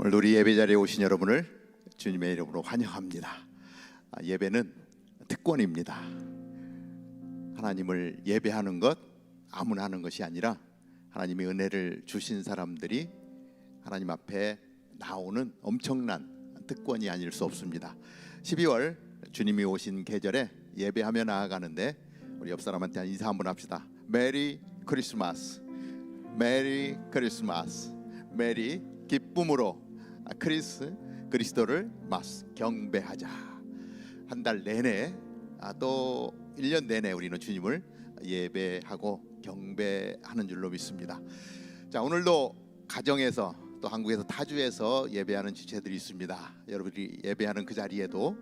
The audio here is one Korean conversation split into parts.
오늘 우리 예배 자리에 오신 여러분을 주님의 이름으로 환영합니다. 예배는 특권입니다. 하나님을 예배하는 것 아무나 하는 것이 아니라 하나님의 은혜를 주신 사람들이 하나님 앞에 나오는 엄청난 특권이 아닐 수 없습니다. 12월 주님이 오신 계절에 예배하며 나아가는데 우리 옆 사람한테 한 인사 한번 합시다. 메리 크리스마스, 메리 크리스마스. 메리 기쁨으로 그리스도를 경배하자. 한 달 내내 또 1년 내내 우리는 주님을 예배하고 경배하는 줄로 믿습니다. 자, 오늘도 가정에서 또 한국에서 타주에서 예배하는 지체들이 있습니다. 여러분이 예배하는 그 자리에도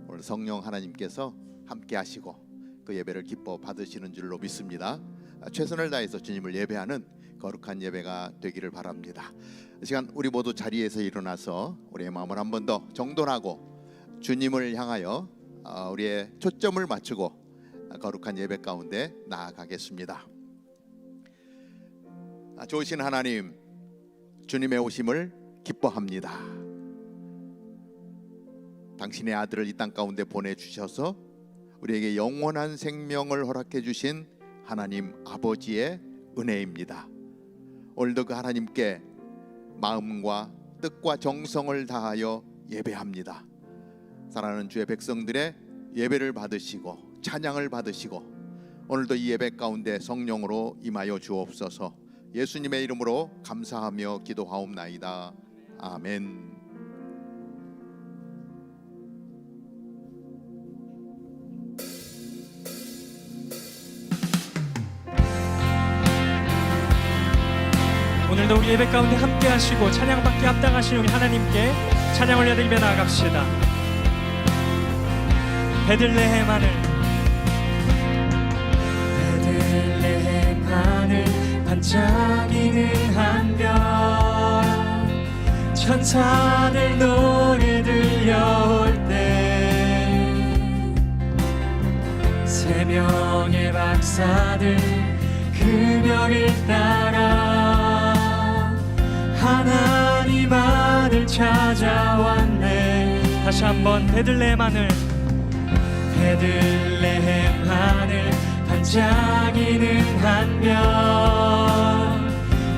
오늘 성령 하나님께서 함께 하시고 그 예배를 기뻐 받으시는 줄로 믿습니다. 최선을 다해서 주님을 예배하는 거룩한 예배가 되기를 바랍니다. 이 시간 우리 모두 자리에서 일어나서 우리의 마음을 한 번 더 정돈하고 주님을 향하여 우리의 초점을 맞추고 거룩한 예배 가운데 나아가겠습니다. 좋으신 하나님, 주님의 오심을 기뻐합니다. 당신의 아들을 이 땅 가운데 보내주셔서 우리에게 영원한 생명을 허락해 주신 하나님 아버지의 은혜입니다. 오늘도 그 하나님께 마음과 뜻과 정성을 다하여 예배합니다. 사랑하는 주의 백성들의 예배를 받으시고 찬양을 받으시고 오늘도 이 예배 가운데 성령으로 임하여 주옵소서. 예수님의 이름으로 감사하며 기도하옵나이다. 아멘. 오늘도 우리 예배 가운데 함께 하시고 찬양받기 합당하신 우리 하나님께 찬양 올려드리며 나아갑시다. 베들레헴 하늘, 베들레헴 하늘 반짝이는 한별, 천사들 노래 들려올 때 세 명의 박사들 그 벽을 따라 하나님 아들 찾아왔네. 다시 한번 베들레헴 하늘, 베들레헴 하늘 반짝이는 한별,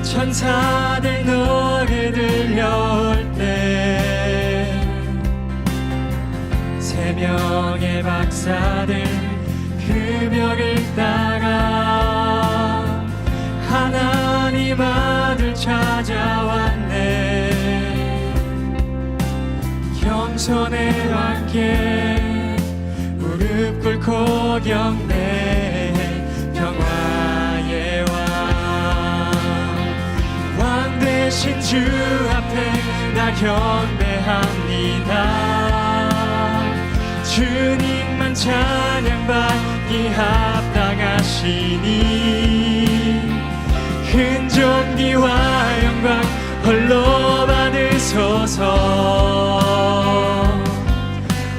천사들 노래 들려올 때 세 명의 박사들 그 벽을 따라 하나님 아들 찾아왔네. 겸손의 왕께 무릎 꿇고 경배해. 평화의 왕 되신 주 앞에 나 경배합니다. 주님만 찬양받기 합당하시니 큰 존귀와 영광 홀로 받으소서.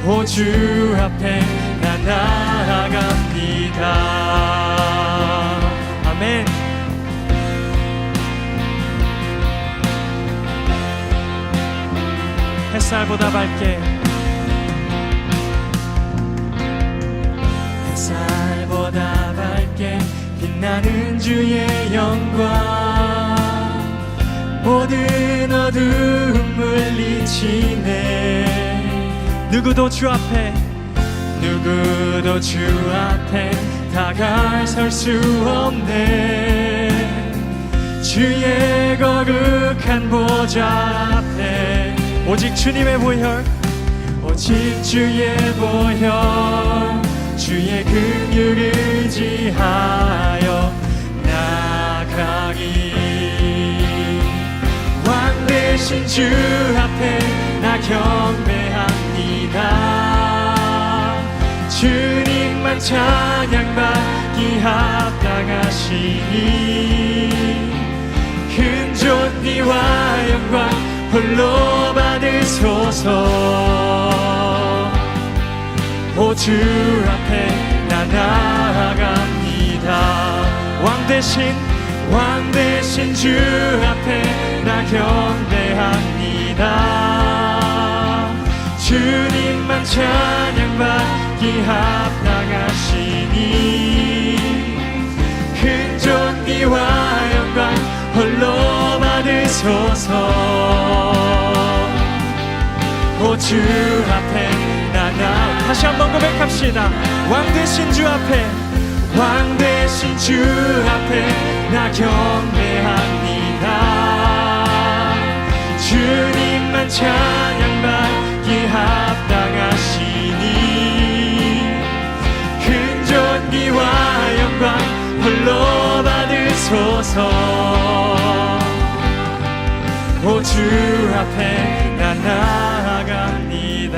오 주 앞에 나 나아갑니다. 아멘. 햇살보다 밝게, 햇살보다 밝게 빛나는 주의 영광, 모든 어두움 물리치네. 누구도 주 앞에 다가설 수 없네. 주의 거룩한 보좌 앞에 오직 주님의 보혈, 오직 주의 보혈, 주의 긍휼을 의지하여 나가기. 왕 되신 주 앞에 나 경배합니다. 주님만 찬양받기 합당하시니 큰 존귀와 영광 홀로 받으소서. 오 주 앞에 나 나아갑니다. 왕 대신 주 앞에 나 경배합니다. 주님만 찬양받기 합당하시니 큰 존귀와 영광 홀로 받으소서. 오 주 앞에 나 다시 한번 고백합시다. 왕 되신 주 앞에, 왕 되신 주 앞에 나 경배합니다. 주님만 찬양받기 합당하시니 큰 존귀와 영광 홀로 받으소서. 오 주 앞에 나 나아갑니다.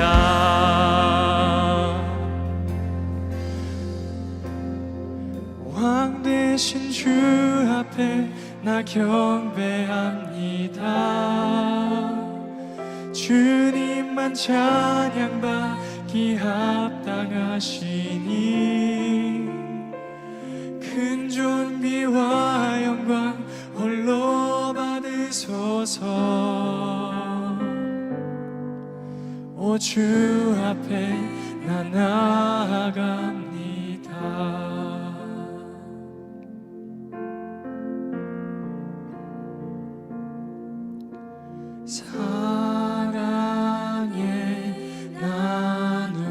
왕 되신 주 앞에 나 경배합니다. 주님만 찬양받기 합당하시니 큰 존귀와 영광 홀로 받으소서. 오 주 앞에 나 나아갑니다. 사랑의 나눔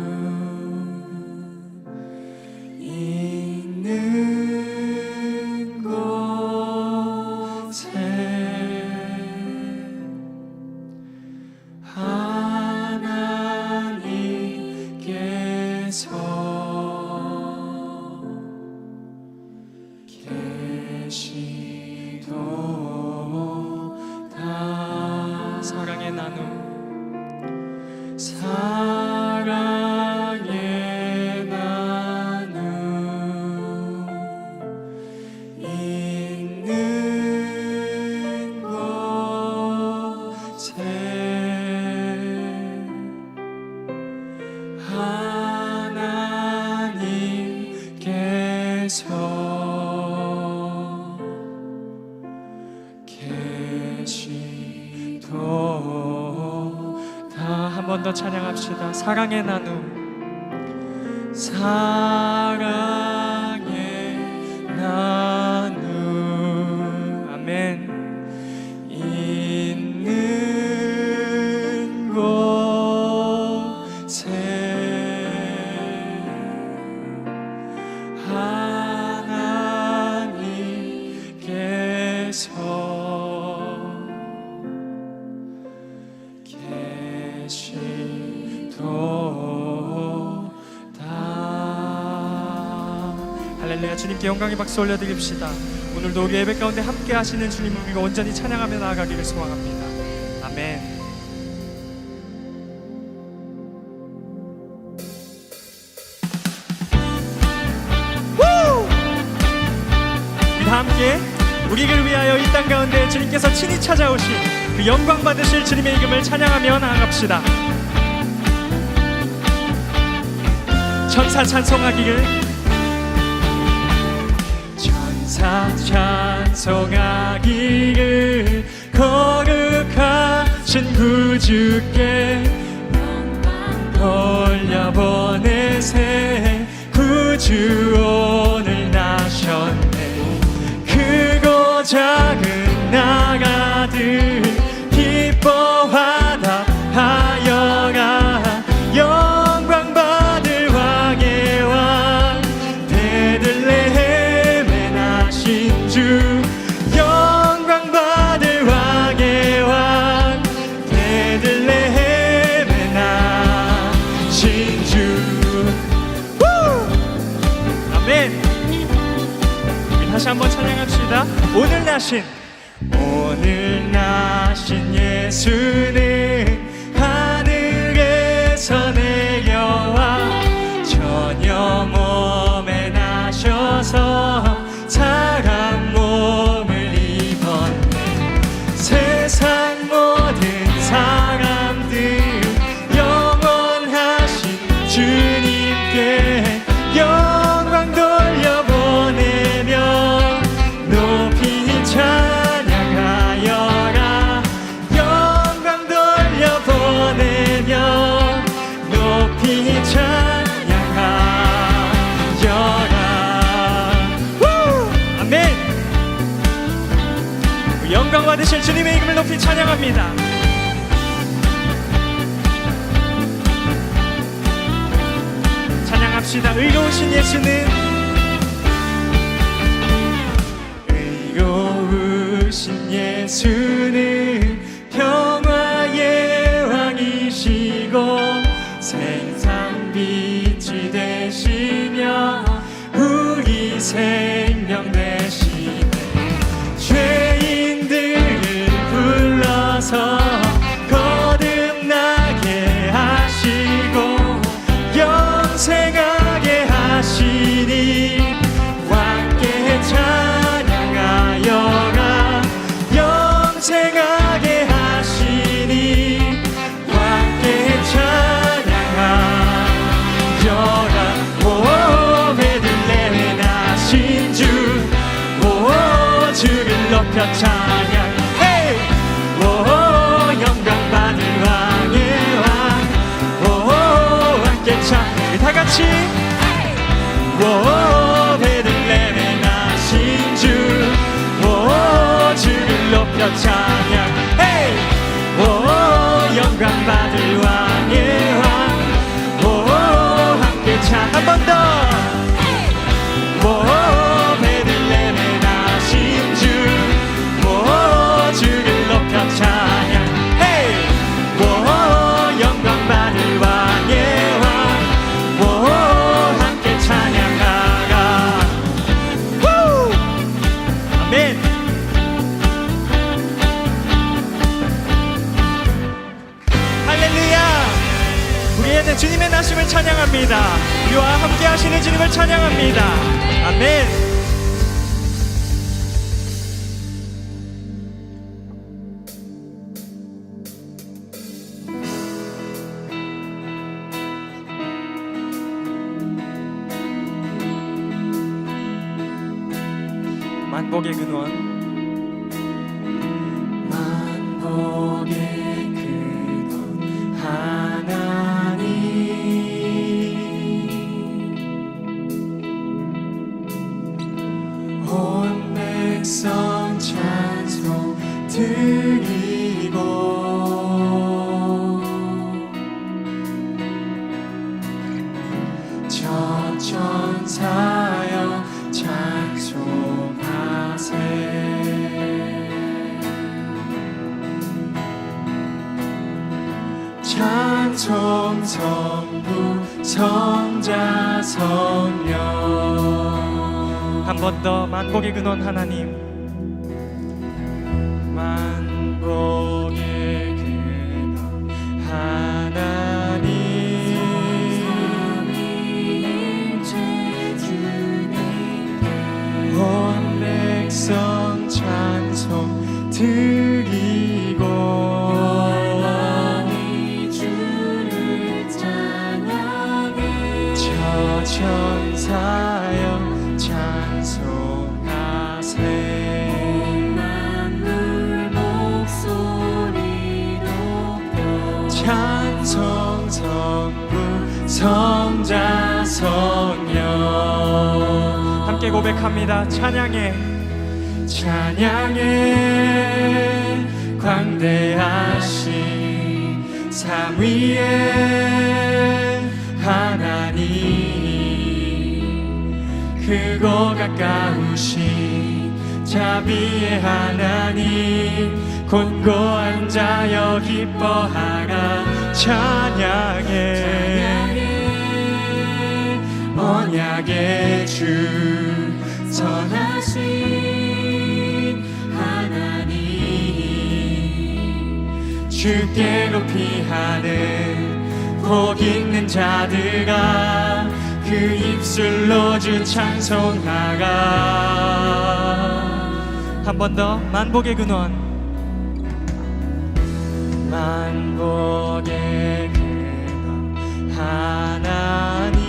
있는 곳에 하나님께서 계시도다. 사랑의 나눔, 사랑의 나눔 있는 곳에 하나님께서 계시도다. 한 번 더 찬양합시다. 사랑의 나눔, 사랑의 나눔, 아멘. 있는 곳에 하나님께서 계시도다. 할렐루야. 주님께 영광의 박수 올려드립시다. 오늘도 우리 예배 가운데 함께 하시는 주님을 우리가 온전히 찬양하며 나아가기를 소망합니다. 아멘. 다 함께 우리를 위하여 이 땅 가운데 주님께서 친히 찾아오신 그 영광 받으실 주님의 이름을 찬양하며 나아갑시다. 천사 찬송하기를, 천사 찬송하기를 거룩하신 구주께 돌려보내세. 구주 오늘 나셨네. 크고 작은 나가들 기뻐하다 하여라. 영광 받을 왕의 왕 베들레헴에 나신 주. 영광 받을 왕의 왕 베들레헴에 나신 주. 아멘. 다시 한번 찬양합시다. 오늘 나신 예수는 하늘에서 내려와 처녀 몸에 나셔서 사람 몸을 입었네. 세상 모든 사람들 영원하신 주님께 영광 돌려보내며 높이 찬양하여라. 영광 하실 주님의 이름을 높이 찬양합니다. 찬양합시다. 의로우신 예수는, 의로우신 예수는 평화의 왕이시고 생상빛이 되시며 우리 생명 되시네. 죄인들을 불러서 거듭나게 하시고 영생하게 하시니 왕께 찬양하여라. 영생하게 하시니 왕께 찬양하여라. 오 베들레헴에 나신 주, 오 주를 높여 찬양. 헤이! 오 영광 받을 왕의 왕, 오 함께 찬양. 다 같이 오 베들레헴에 나신 주, 오 주를 높여 찬양. 헤이! 오 영광 받을 왕의 왕, 오 함께 찬양. 한 번 더. 오 베들레헴에 나신 주, 오 주를 높여 찬양. 헤이! 오 영광 받을 왕의 왕, 오 함께 찬양하라. 후! 아멘. 할렐루야. 우리에는 주님의 나심을 찬양합니다. 우리와 함께 하시는 주님을 찬양합니다. 아멘. 만복의 근원, 만복의 근원 하나님, 온 백성 찬송 드리고 저 천사여 찬송하세. 찬송 성부 성자 성령. 한 번 더. 만복의 근원 하나님, 만복의 근원 하나님, 온 백성 찬송 드리고 주를 찬양해. 저 천사여 찬송하세. 만물 목소리 높여 찬송 성부 성자 성령. 함께 고백합니다. 찬양해, 찬양해. 광대하신 삼위의 하나님, 크고 가까우신 자비의 하나님, 곤고한 자여 기뻐하라. 찬양해, 언약의 주 선하신 하나님, 주께 높이 하는 복 있는 자들아 그 입술로 주 찬송하라. 한 번 더. 만복의 근원, 만복의 근원 하나님,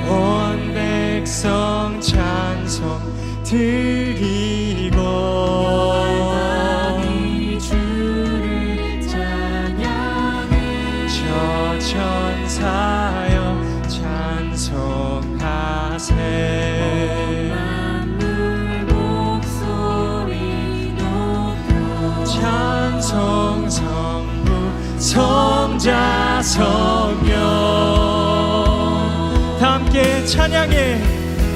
온 백성 찬송 드리고 주를 찬양해. 저 천사여 찬송하세. 찬송 성부 성자 성령 다 함께 찬양해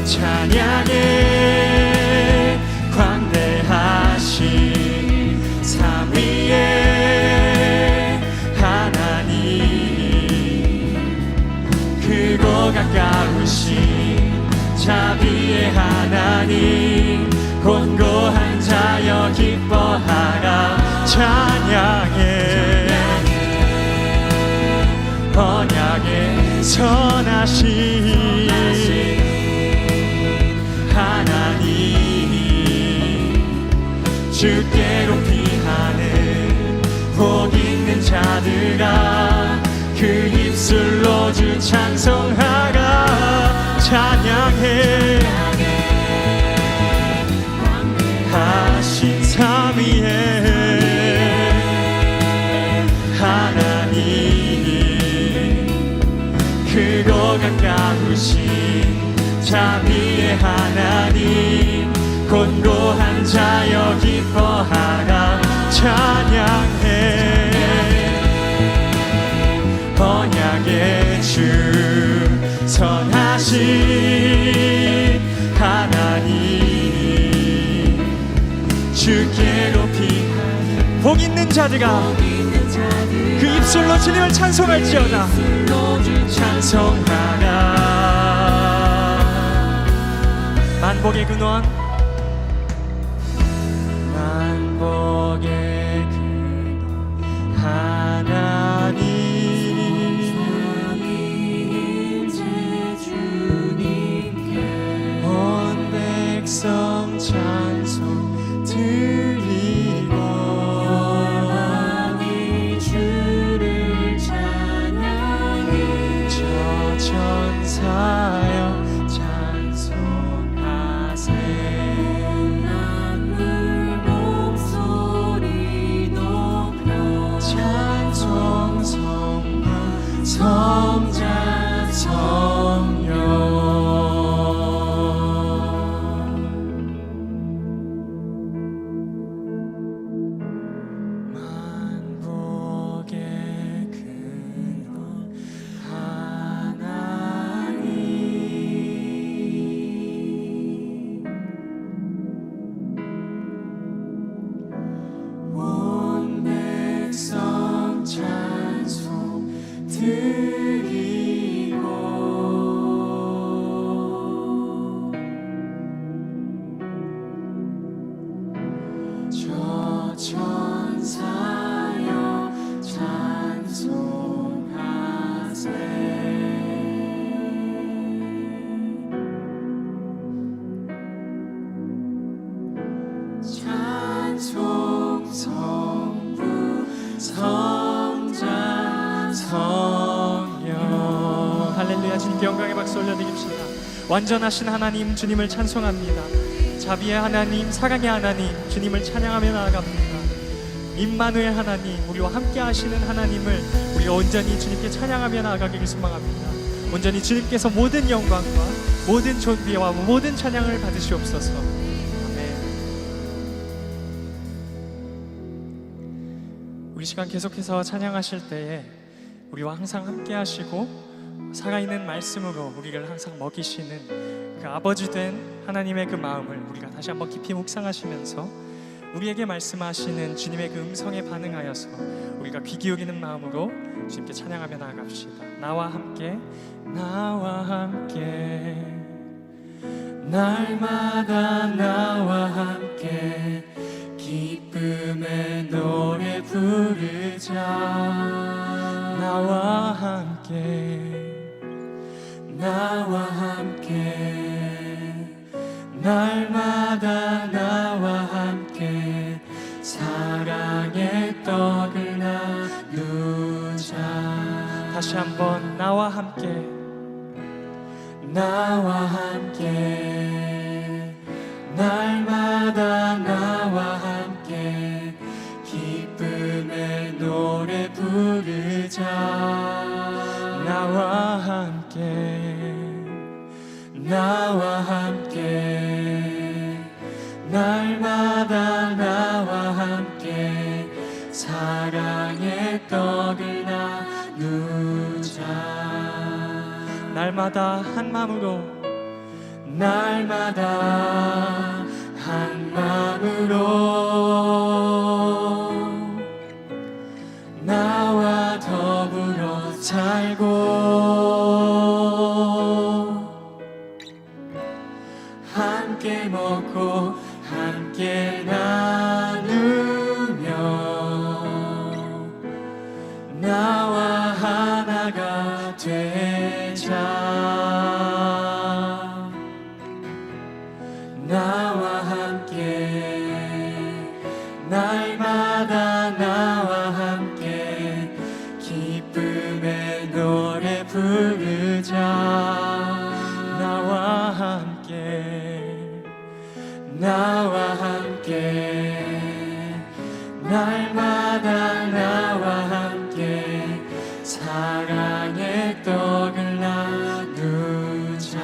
찬양해 광대하신 삼위의 하나님 크고 가까우신 자비의 하나님 곤고한 자여 기뻐하라 찬양해 언약에 선하신 하나님 주께로 피하는 복 있는 자들아 그 입술로 주 찬송하라 찬양해 하신 삼위의 하나님 크고 가까우신 자비의 하나님 곤고한 자여 기뻐하라 찬양해 언약의 주 선하신 하나님 주께로 피하는 복 있는 자들아 그 입술로 주님을 찬송할지어다 찬송하라 만복의 근원 만복의 근원 하나님 온 백성 찬송 드리고 주를 찬양해 저 천사여 찬송하세 만물 목소리 높여 찬송 성부 성자 성령 할렐루야 주님께 영광의 박수 올려드립시다. 완전하신 하나님 주님을 찬송합니다. 자비의 하나님 사랑의 하나님 주님을 찬양하며 나아갑니다. 임마누엘 하나님 우리와 함께 하시는 하나님을 우리가 온전히 주님께 찬양하며 나아가기를 소망합니다. 온전히 주님께서 모든 영광과 모든 존귀와 모든 찬양을 받으시옵소서. 아멘. 우리 시간 계속해서 찬양하실 때에 우리와 항상 함께 하시고 살아있는 말씀으로 우리를 항상 먹이시는 그 아버지 된 하나님의 그 마음을 우리가 다시 한번 깊이 묵상하시면서 우리에게 말씀하시는 주님의 그 음성에 반응하여서 우리가 귀 기울이는 마음으로 주님께 찬양하며 나아갑시다. 나와 함께 날마다 나와 함께 기쁨의 노래 부르자. 나와 함께 날마다 나와 함께 사랑의 떡을 나누자. 다시 한번 나와 함께 날마다 나와 함께 기쁨의 노래 부르자. 나와 함께 날마다 나와 함께 사랑의 떡을 나누자. 날마다 한 마음으로, 날마다 한 마음으로 나와 더불어 살고 함께 먹고 함께 나누며 나와 하나가 되자. 나와 함께 날마다 나와 함께 기쁨의 노래 부르자. 나와 함께 나와 함께 날마다 나와 함께 사랑의 떡을 나누자.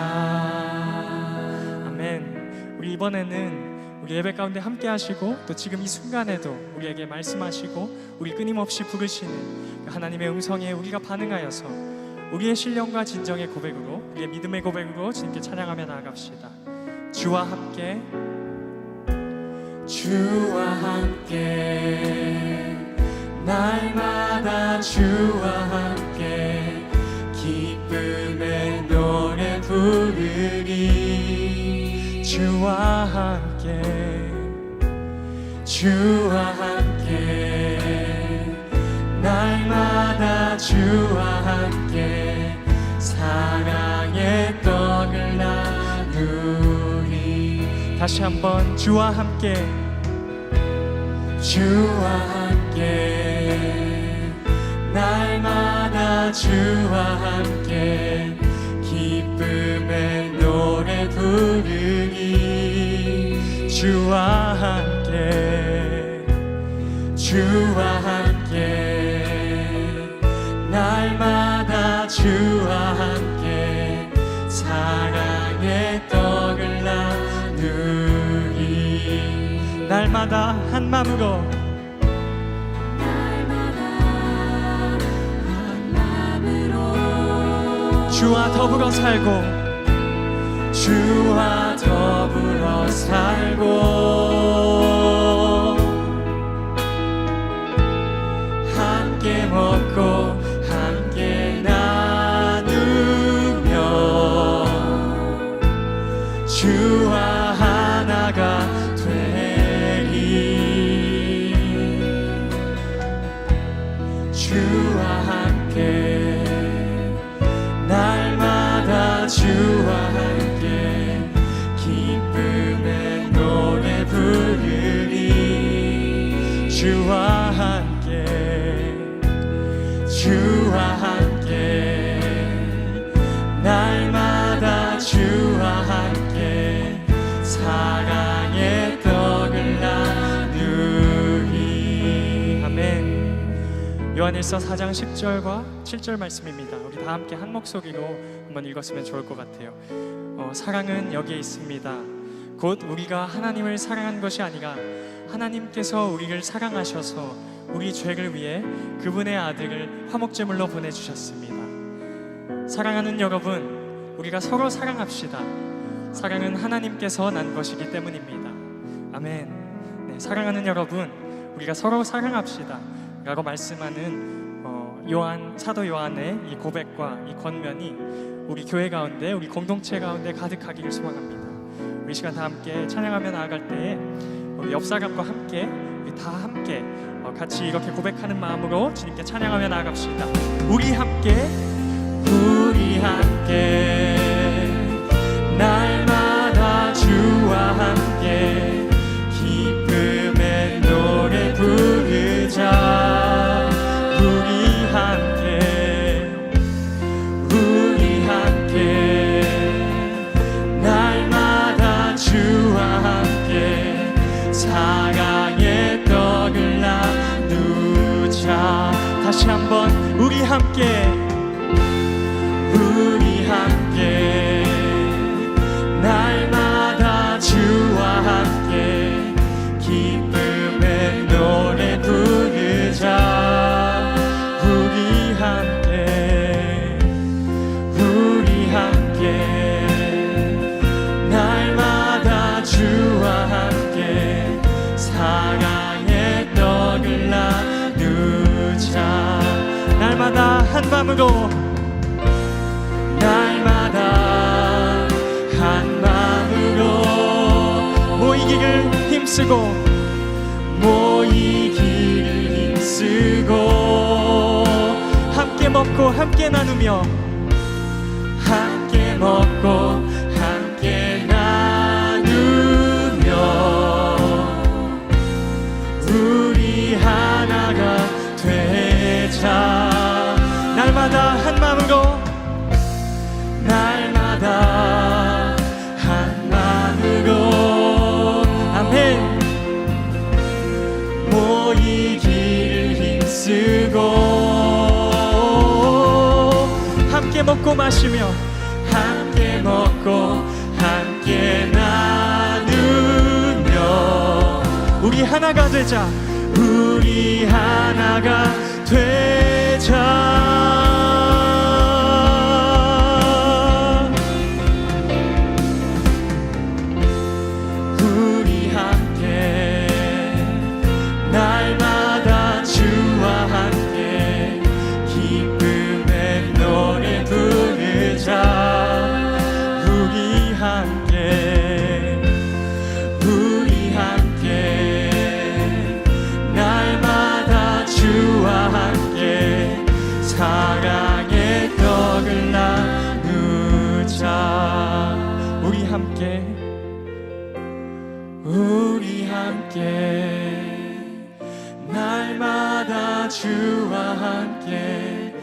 아멘. 우리 이번에는 우리 예배 가운데 함께 하시고 또 지금 이 순간에도 우리에게 말씀하시고 우리 끊임없이 부르시는 하나님의 음성에 우리가 반응하여서 우리의 신령과 진정의 고백으로, 우리의 믿음의 고백으로 주님께 찬양하며 나아갑시다. 주와 함께, 주와 함께 날마다 주와 함께 기쁨의 노래 부르리. 주와 함께, 주와 함께 날마다 주와 함께 사랑의 떡을 나누리. 다시 한번 주와 함께, 주와 함께 날마다 주와 함께 기쁨의 노래 부르리. 주와 함께, 주와 함께 날마다 주와 함께 사랑의 떡을 나누리. 날마다 한 마음으로, 주와 더불어 살고, 주와 더불어 살고 함께 먹고 함께 나누며 주와 하나가 되리. 주와 함께 날마다 주와 함께 기쁨의 노래 부르리. 주와 함께, 주와 함께 날마다 주와 함께 사랑의 떡을 나누리. 아멘. 요한일서 4장 10절과 7절 말씀입니다. 우리 다 함께 한 목소리로 한번 읽었으면 좋을 것 같아요. 사랑은 여기에 있습니다. 곧 우리가 하나님을 사랑한 것이 아니라 하나님께서 우리를 사랑하셔서 우리 죄를 위해 그분의 아들을 화목제물로 보내주셨습니다. 사랑하는 여러분, 우리가 서로 사랑합시다. 사랑은 하나님께서 난 것이기 때문입니다. 아멘. 네, 사랑하는 여러분, 우리가 서로 사랑합시다 라고 말씀하는 사도 요한의 이 고백과 이 권면이 우리 교회 가운데, 우리 공동체 가운데 가득하기를 소망합니다. 우리 시간 다 함께 찬양하며 나아갈 때에 우리 옆 사람과 함께, 우리 다 함께 같이 이렇게 고백하는 마음으로 주님께 찬양하며 나아갑시다. 우리 함께, 우리 함께 날마다 주와 함께 기쁨의 노래 부르자. 우리 함께, 우리 함께 날마다 주와 함께 사랑의 떡을 나누자. 다시 한번 우리 함께, 우리 함께 날마다 주와 함께 기쁨의 노래 부르자. 날마다 한마음으로 날마다 한마음으로 모이기를 힘쓰고 함께 먹고 함께 나누며 함께 먹고 함께 나누며 우리 하나가 되자. 날마다 한마음으로 날마다 한마음으로 아멘. 모이기를 힘쓰고 함께 먹고 마시며 함께 먹고 함께 나누며 우리 하나가 되자. 우리 하나가 되자. 우리 함께 날마다 주와 함께 기쁨의 노래 부르자. 우리 함께 날마다 주와 함께 사랑의 떡을 나누자. 우리 함께 날마다 주와 함께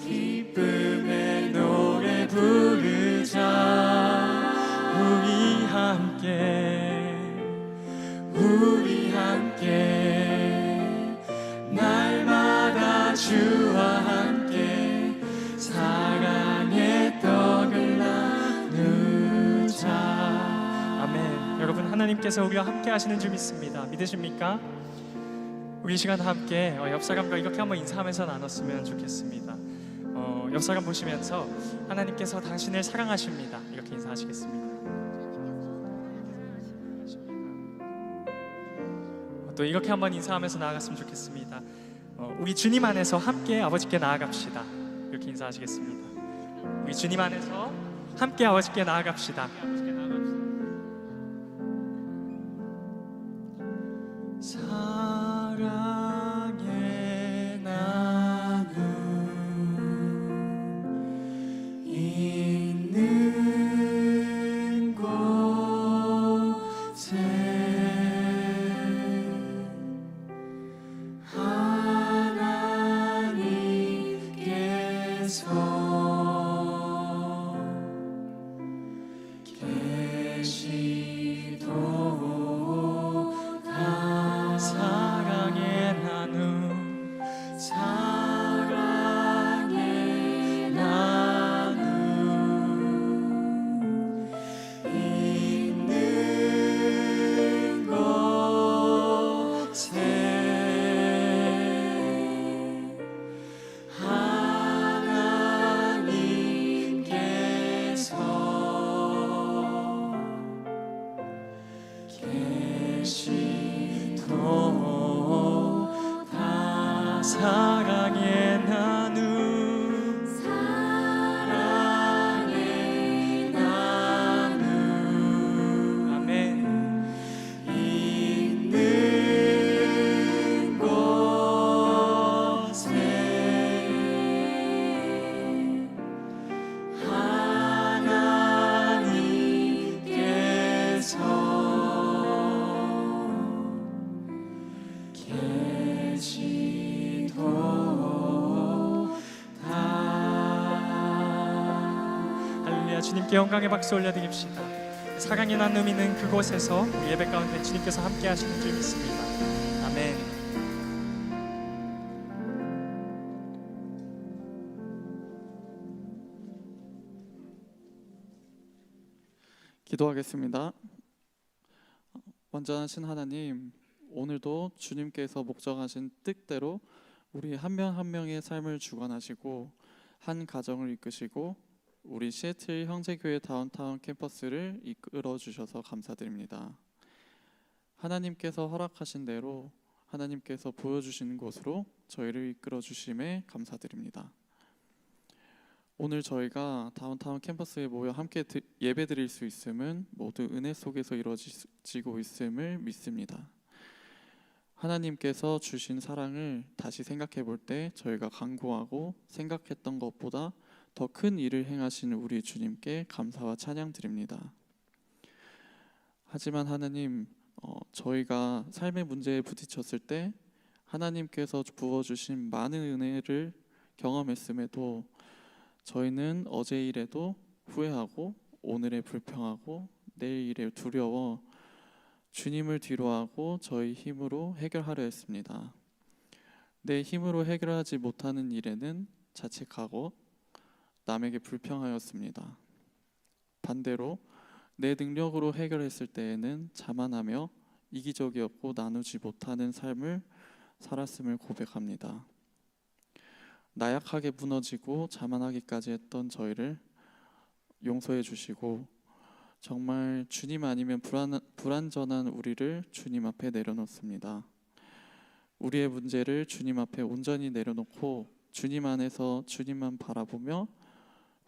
기쁨의 노래 부르자. 우리 함께 날마다 주와 함께 사랑의 떡을 나누자. 아멘. 여러분, 하나님께서 우리와 함께 하시는 줄 믿습니다. 믿으십니까? 우리 이 시간 함께 옆 사람과 이렇게 한번 인사하면서 나눴으면 좋겠습니다. 옆 사람 보시면서 하나님께서 당신을 사랑하십니다. 이렇게 인사하시겠습니다. 또 이렇게 한번 인사하면서 나아갔으면 좋겠습니다. 우리 주님 안에서 함께 아버지께 나아갑시다. 이렇게 인사하시겠습니다. 우리 주님 안에서 함께 아버지께 나아갑시다. 사랑의 나눔 있는 곳에 하나님께서 계시도다. 사랑의 나눔 사랑의 나눔 있는 곳에 하나님께서 계시도다. 사랑의 나눔 사랑의 나눔 아멘. 있는 곳에 할렐루야. 주님께 영광의 박수 올려드립시다. 사랑의 나눔 있는 그곳에서 우리 예배 가운데 주님께서 함께 하시는 줄 믿습니다. 아멘. 기도하겠습니다. 완전하신 하나님, 오늘도 주님께서 목정하신 뜻대로 우리 한 명 한 명의 삶을 주관하시고 한 가정을 이끄시고 우리 시애틀 형제교회 다운타운 캠퍼스를 이끌어 주셔서 감사드립니다. 하나님께서 허락하신 대로 하나님께서 보여주시는 곳으로 저희를 이끌어 주심에 감사드립니다. 오늘 저희가 다운타운 캠퍼스에 모여 함께 예배 드릴 수 있음은 모두 은혜 속에서 이루어지고 있음을 믿습니다. 하나님께서 주신 사랑을 다시 생각해 볼 때 저희가 간구하고 생각했던 것보다 더 큰 일을 행하시는 우리 주님께 감사와 찬양 드립니다. 하지만 하나님, 저희가 삶의 문제에 부딪혔을 때 하나님께서 부어주신 많은 은혜를 경험했음에도 저희는 어제 일에도 후회하고 오늘에 불평하고 내일 일에 두려워 주님을 뒤로하고 저희 힘으로 해결하려 했습니다. 내 힘으로 해결하지 못하는 일에는 자책하고 남에게 불평하였습니다. 반대로 내 능력으로 해결했을 때에는 자만하며 이기적이었고 나누지 못하는 삶을 살았음을 고백합니다. 나약하게 무너지고 자만하기까지 했던 저희를 용서해 주시고 정말 주님 아니면 불완전한 우리를 주님 앞에 내려놓습니다. 우리의 문제를 주님 앞에 온전히 내려놓고 주님 안에서 주님만 바라보며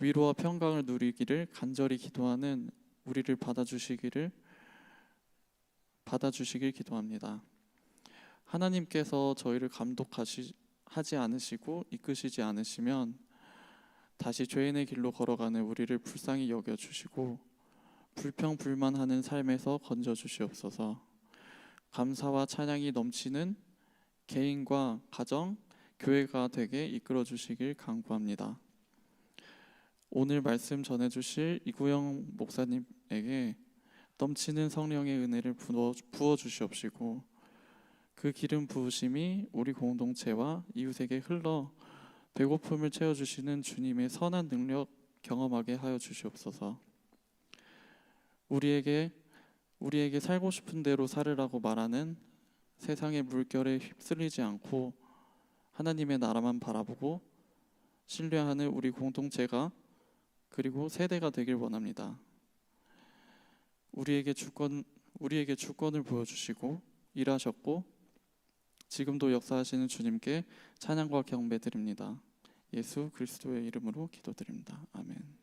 위로와 평강을 누리기를 간절히 기도하는 우리를 받아주시길 기도합니다. 하나님께서 저희를 감독하지 않으시고 이끄시지 않으시면 다시 죄인의 길로 걸어가는 우리를 불쌍히 여겨주시고 불평불만하는 삶에서 건져주시옵소서. 감사와 찬양이 넘치는 개인과 가정, 교회가 되게 이끌어주시길 간구합니다. 오늘 말씀 전해주실 이구영 목사님에게 넘치는 성령의 은혜를 부어주시옵시고 그 기름 부으심이 우리 공동체와 이웃에게 흘러 배고픔을 채워주시는 주님의 선한 능력 경험하게 하여 주시옵소서. 우리에게 살고 싶은 대로 살으라고 말하는 세상의 물결에 휩쓸리지 않고 하나님의 나라만 바라보고 신뢰하는 우리 공동체가 그리고 세대가 되길 원합니다. 우리에게 주권을 보여주시고 일하셨고 지금도 역사하시는 주님께 찬양과 경배 드립니다. 예수 그리스도의 이름으로 기도드립니다. 아멘.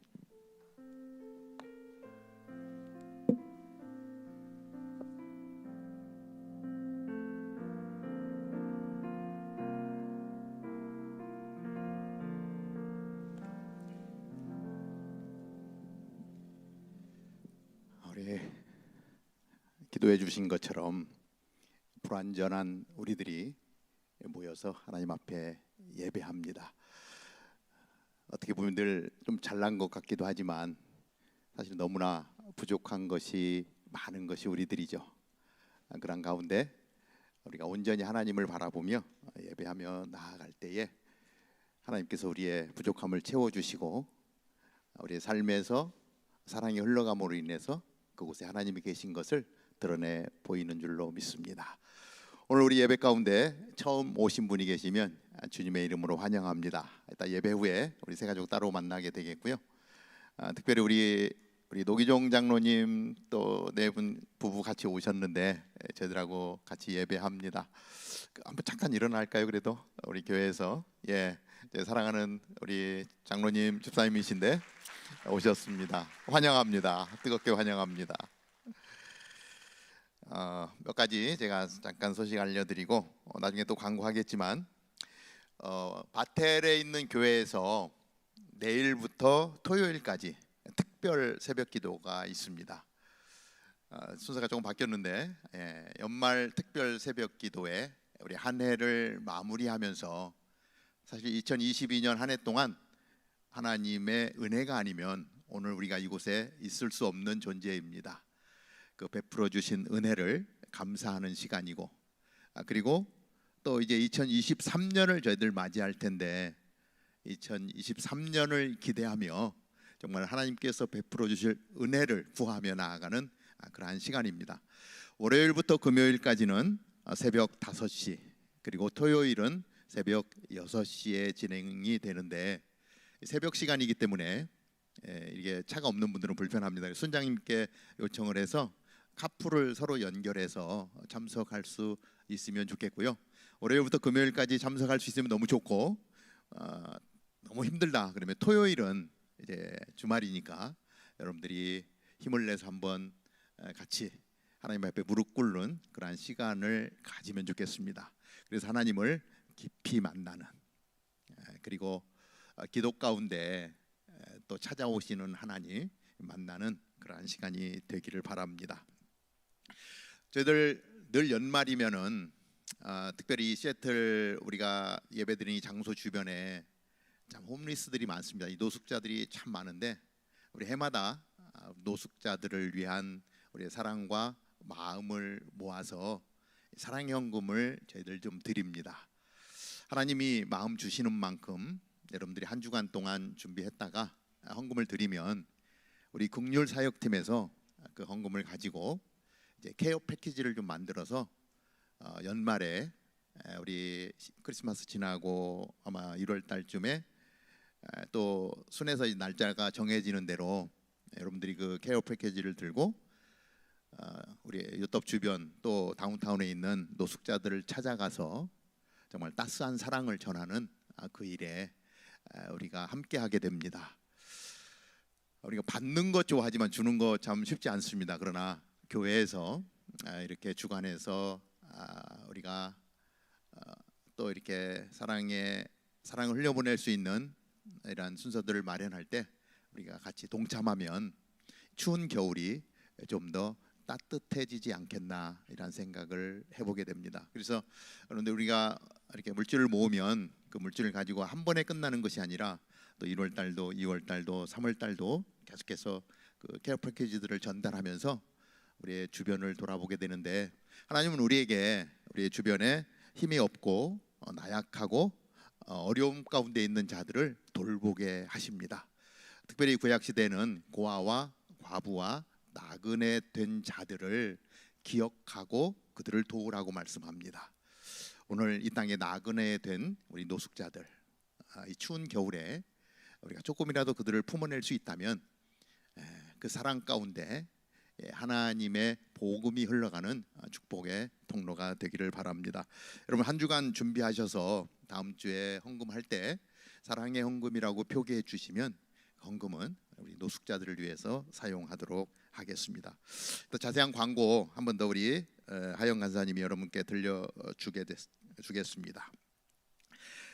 우리 기도해 주신 것처럼 불완전한 우리들이 모여서 하나님 앞에 예배합니다. 어떻게 보면 늘 좀 잘난 것 같기도 하지만 사실 너무나 부족한 것이 많은 것이 우리들이죠. 그런 가운데 우리가 온전히 하나님을 바라보며 예배하며 나아갈 때에 하나님께서 우리의 부족함을 채워주시고 우리의 삶에서 사랑이 흘러감으로 인해서 그곳에 하나님이 계신 것을 드러내 보이는 줄로 믿습니다. 오늘 우리 예배 가운데 처음 오신 분이 계시면 주님의 이름으로 환영합니다. 이따 예배 후에 우리 세 가족 따로 만나게 되겠고요. 특별히 우리 노기종 장로님 또 네 분 부부 같이 오셨는데 저희들하고 같이 예배합니다. 한번 잠깐 일어날까요? 그래도 우리 교회에서 제 사랑하는 우리 장로님 집사님이신데 오셨습니다. 환영합니다. 뜨겁게 환영합니다. 몇 가지 제가 잠깐 소식 알려드리고 나중에 또 광고하겠지만 바텔에 있는 교회에서 내일부터 토요일까지 특별 새벽 기도가 있습니다. 순서가 조금 바뀌었는데 연말 특별 새벽 기도에 우리 한 해를 마무리하면서 사실 2022년 한 해 동안 하나님의 은혜가 아니면 오늘 우리가 이곳에 있을 수 없는 존재입니다. 그 베풀어 주신 은혜를 감사하는 시간이고 그리고 또 이제 2023년을 저희들 맞이할 텐데 2023년을 기대하며 정말 하나님께서 베풀어 주실 은혜를 구하며 나아가는 그러한 시간입니다. 월요일부터 금요일까지는 새벽 5시 그리고 토요일은 새벽 6시에 진행이 되는데 새벽 시간이기 때문에 이게 차가 없는 분들은 불편합니다. 순장님께 요청을 해서 카풀을 서로 연결해서 참석할 수 있으면 좋겠고요. 월요일부터 금요일까지 참석할 수 있으면 너무 좋고, 너무 힘들다 그러면 토요일은 이제 주말이니까 여러분들이 힘을 내서 한번 같이 하나님 앞에 무릎 꿇는 그러한 시간을 가지면 좋겠습니다. 그래서 하나님을 깊이 만나는, 그리고 기도 가운데 또 찾아오시는 하나님 만나는 그러한 시간이 되기를 바랍니다. 저희들 늘 연말이면은 특별히 시애틀 우리가 예배드리는 장소 주변에 참 홈리스들이 많습니다. 이 노숙자들이 참 많은데 우리 해마다 노숙자들을 위한 우리의 사랑과 마음을 모아서 사랑의 헌금을 저희들 좀 드립니다. 하나님이 마음 주시는 만큼 여러분들이 한 주간 동안 준비했다가 헌금을 드리면 우리 긍휼 사역팀에서 그 헌금을 가지고 이제 케어 패키지를 좀 만들어서 연말에 우리 크리스마스 지나고 아마 1월 달쯤에 또 순회서 날짜가 정해지는 대로 여러분들이 그 케어 패키지를 들고 우리 유럽 주변 또 다운타운에 있는 노숙자들을 찾아가서 정말 따스한 사랑을 전하는 그 일에 우리가 함께하게 됩니다. 우리가 받는 것 좋아하지만 주는 거 참 쉽지 않습니다. 그러나 교회에서 이렇게 주관해서 우리가 또 이렇게 사랑을 흘려보낼 수 있는 이러한 순서들을 마련할 때 우리가 같이 동참하면 추운 겨울이 좀 더 따뜻해지지 않겠나 이런 생각을 해보게 됩니다. 그래서 그런데 우리가 이렇게 물질을 모으면 그 물질을 가지고 한 번에 끝나는 것이 아니라 또 1월 달도 2월 달도 3월 달도 계속해서 그 케어 패키지들을 전달하면서 우리의 주변을 돌아보게 되는데 하나님은 우리에게 우리의 주변에 힘이 없고 나약하고 어려움 가운데 있는 자들을 돌보게 하십니다. 특별히 구약 시대는 고아와 과부와 나그네 된 자들을 기억하고 그들을 도우라고 말씀합니다. 오늘 이 땅에 나그네 된 우리 노숙자들, 이 추운 겨울에 우리가 조금이라도 그들을 품어낼 수 있다면 그 사랑 가운데 하나님의 복음이 흘러가는 축복의 통로가 되기를 바랍니다. 여러분 한 주간 준비하셔서 다음 주에 헌금할 때 사랑의 헌금이라고 표기해 주시면 헌금은 우리 노숙자들을 위해서 사용하도록 하겠습니다. 또 자세한 광고 한 번 더 우리 하영 간사님이 여러분께 들려주겠습니다.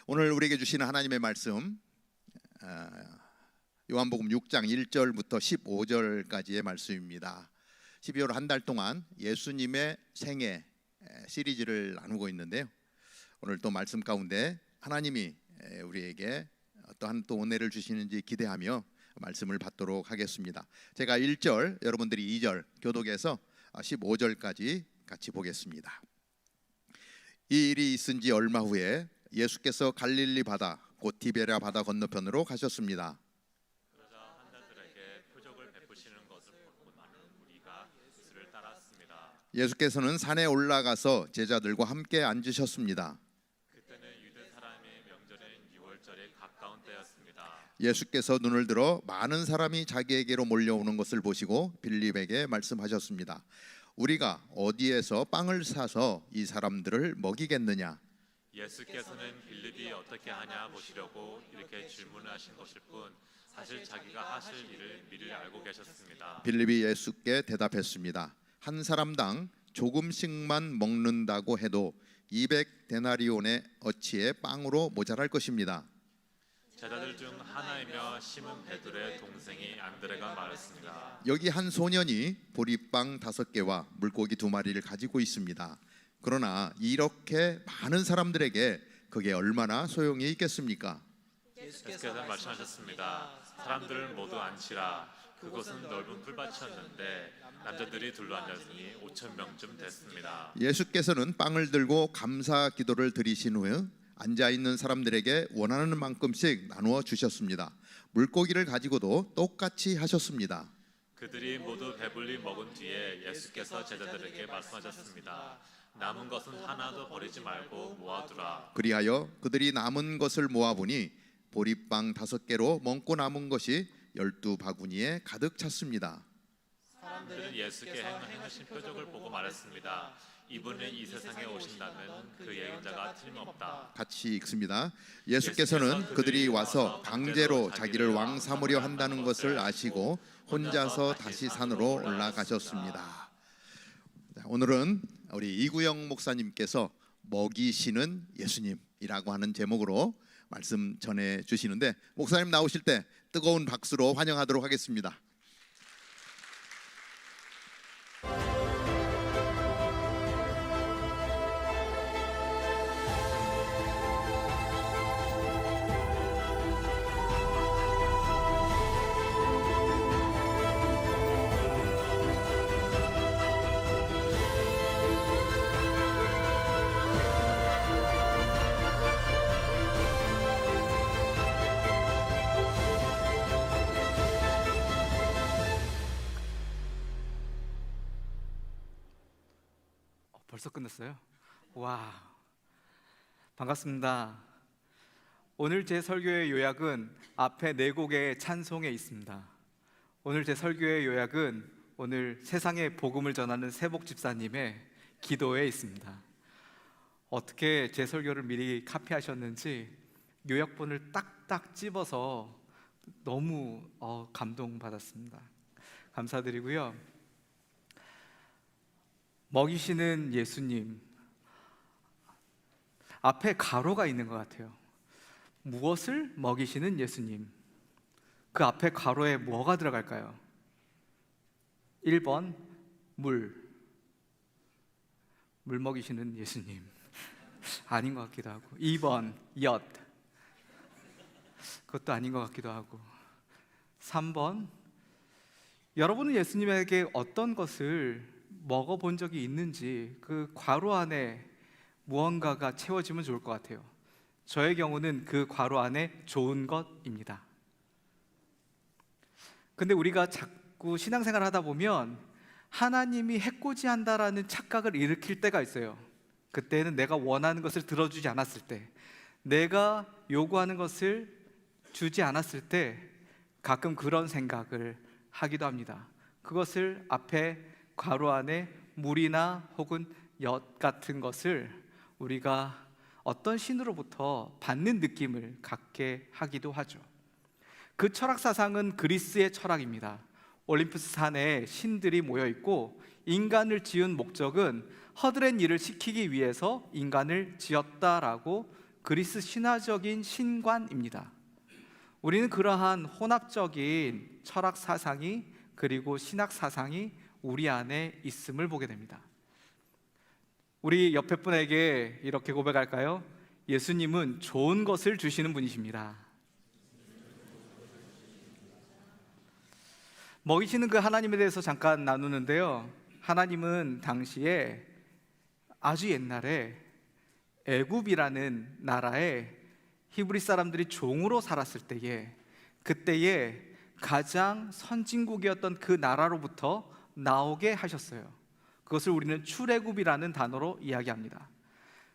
오늘 우리에게 주시는 하나님의 말씀 요한복음 6장 1절부터 15절까지의 말씀입니다. 12월 한 달 동안 예수님의 생애 시리즈를 나누고 있는데요. 오늘 또 말씀 가운데 하나님이 우리에게 어떠한 또 은혜를 주시는지 기대하며 말씀을 받도록 하겠습니다. 제가 1절, 여러분들이 2절 교독에서 15절까지 같이 보겠습니다. 이 일이 있은 지 얼마 후에 예수께서 갈릴리 바다 곧 디베랴 바다 건너편으로 가셨습니다. 그러자 환자들에게 표적을 베푸시는 것을 보고 많은 무리가 예수를 따랐습니다. 예수께서는 산에 올라가서 제자들과 함께 앉으셨습니다. 그때는 유대 사람의 명절인 6월절에 가까운 때였습니다. 예수께서 눈을 들어 많은 사람이 자기에게로 몰려오는 것을 보시고 빌립에게 말씀하셨습니다. 우리가 어디에서 빵을 사서 이 사람들을 먹이겠느냐? 예수께서는 빌립이 어떻게 하냐 보시려고 이렇게 질문하신 것일 뿐 사실 자기가 하실 일을 미리 알고 계셨습니다. 빌립이 예수께 대답했습니다. 한 사람당 조금씩만 먹는다고 해도 200데나리온의 어치의 빵으로 모자랄 것입니다. 제자들 중 하나이며 시몬 베드로의 동생이 안드레가 말했습니다. 여기 한 소년이 보리빵 5개와 물고기 2마리를 가지고 있습니다. 그러나 이렇게 많은 사람들에게 그게 얼마나 소용이 있겠습니까? 예수께서 말씀하셨습니다. 사람들을 모두 앉히라. 그곳은 넓은 풀밭이었는데 남자들이 둘러앉았으니 5,000명쯤 됐습니다. 예수께서는 빵을 들고 감사 기도를 드리신 후 앉아 있는 사람들에게 원하는 만큼씩 나누어 주셨습니다. 물고기를 가지고도 똑같이 하셨습니다. 그들이 모두 배불리 먹은 뒤에 예수께서 제자들에게 말씀하셨습니다. 남은 것은 하나도 버리지 말고 모아두라. 그리하여 그들이 남은 것을 모아보니 보리빵 5개로 먹고 남은 것이 12바구니에 가득 찼습니다. 사람들은 예수께 행하신 표적을 보고 말했습니다. 이분은 이 세상에 오신다면 그 예언자가 틀림없다. 같이 읽습니다. 예수께서는 그들이 와서 강제로 자기를 왕 삼으려 한다는 것을 아시고 혼자서 다시 산으로 올라가셨습니다. 오늘은 우리 이구영 목사님께서 먹이시는 예수님이라고 하는 제목으로 말씀 전해 주시는데, 목사님 나오실 때 뜨거운 박수로 환영하도록 하겠습니다. 벌써 끝났어요? 와, 반갑습니다. 오늘 제 설교의 요약은 앞에 4곡의 찬송에 있습니다. 오늘 제 설교의 요약은 오늘 세상에 복음을 전하는 세복 집사님의 기도에 있습니다. 어떻게 제 설교를 미리 카피하셨는지 요약본을 딱딱 찝어서 너무 감동받았습니다. 감사드리고요. 먹이시는 예수님, 앞에 가로가 있는 것 같아요. 무엇을 먹이시는 예수님, 그 앞에 가로에 뭐가 들어갈까요? 1번 물 먹이시는 예수님, 아닌 것 같기도 하고. 2번 엿, 그것도 아닌 것 같기도 하고. 3번, 여러분은 예수님에게 어떤 것을 먹어본 적이 있는지 그 괄호 안에 무언가가 채워지면 좋을 것 같아요. 저의 경우는 그 괄호 안에 좋은 것입니다. 근데 우리가 자꾸 신앙생활을 하다 보면 하나님이 해코지한다라는 착각을 일으킬 때가 있어요. 그때는 내가 원하는 것을 들어주지 않았을 때, 내가 요구하는 것을 주지 않았을 때 가끔 그런 생각을 하기도 합니다. 그것을 앞에 괄호 안에 물이나 혹은 엿 같은 것을 우리가 어떤 신으로부터 받는 느낌을 갖게 하기도 하죠. 그 철학 사상은 그리스의 철학입니다. 올림푸스 산에 신들이 모여 있고 인간을 지은 목적은 허드렛 일을 시키기 위해서 인간을 지었다라고 그리스 신화적인 신관입니다. 우리는 그러한 혼합적인 철학 사상이 그리고 신학 사상이 우리 안에 있음을 보게 됩니다. 우리 옆에 분에게 이렇게 고백할까요? 예수님은 좋은 것을 주시는 분이십니다. 먹이시는 그 하나님에 대해서 잠깐 나누는데요, 하나님은 당시에 아주 옛날에 애굽이라는 나라에 히브리 사람들이 종으로 살았을 때에, 그때에 가장 선진국이었던 그 나라로부터 나오게 하셨어요. 그것을 우리는 출애굽이라는 단어로 이야기합니다.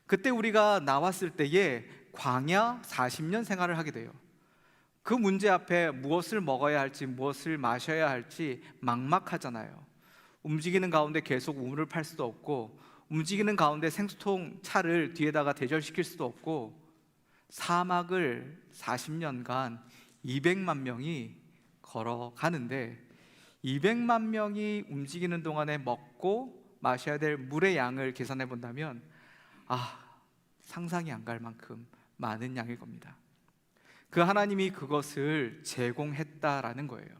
그때 우리가 나왔을 때에 광야 40년 생활을 하게 돼요. 그 문제 앞에 무엇을 먹어야 할지 무엇을 마셔야 할지 막막하잖아요. 움직이는 가운데 계속 우물을 팔 수도 없고, 움직이는 가운데 생수통 차를 뒤에다가 대절시킬 수도 없고, 사막을 40년간 200만 명이 걸어가는데 200만 명이 움직이는 동안에 먹고 마셔야 될 물의 양을 계산해 본다면 상상이 안 갈 만큼 많은 양일 겁니다. 그 하나님이 그것을 제공했다라는 거예요.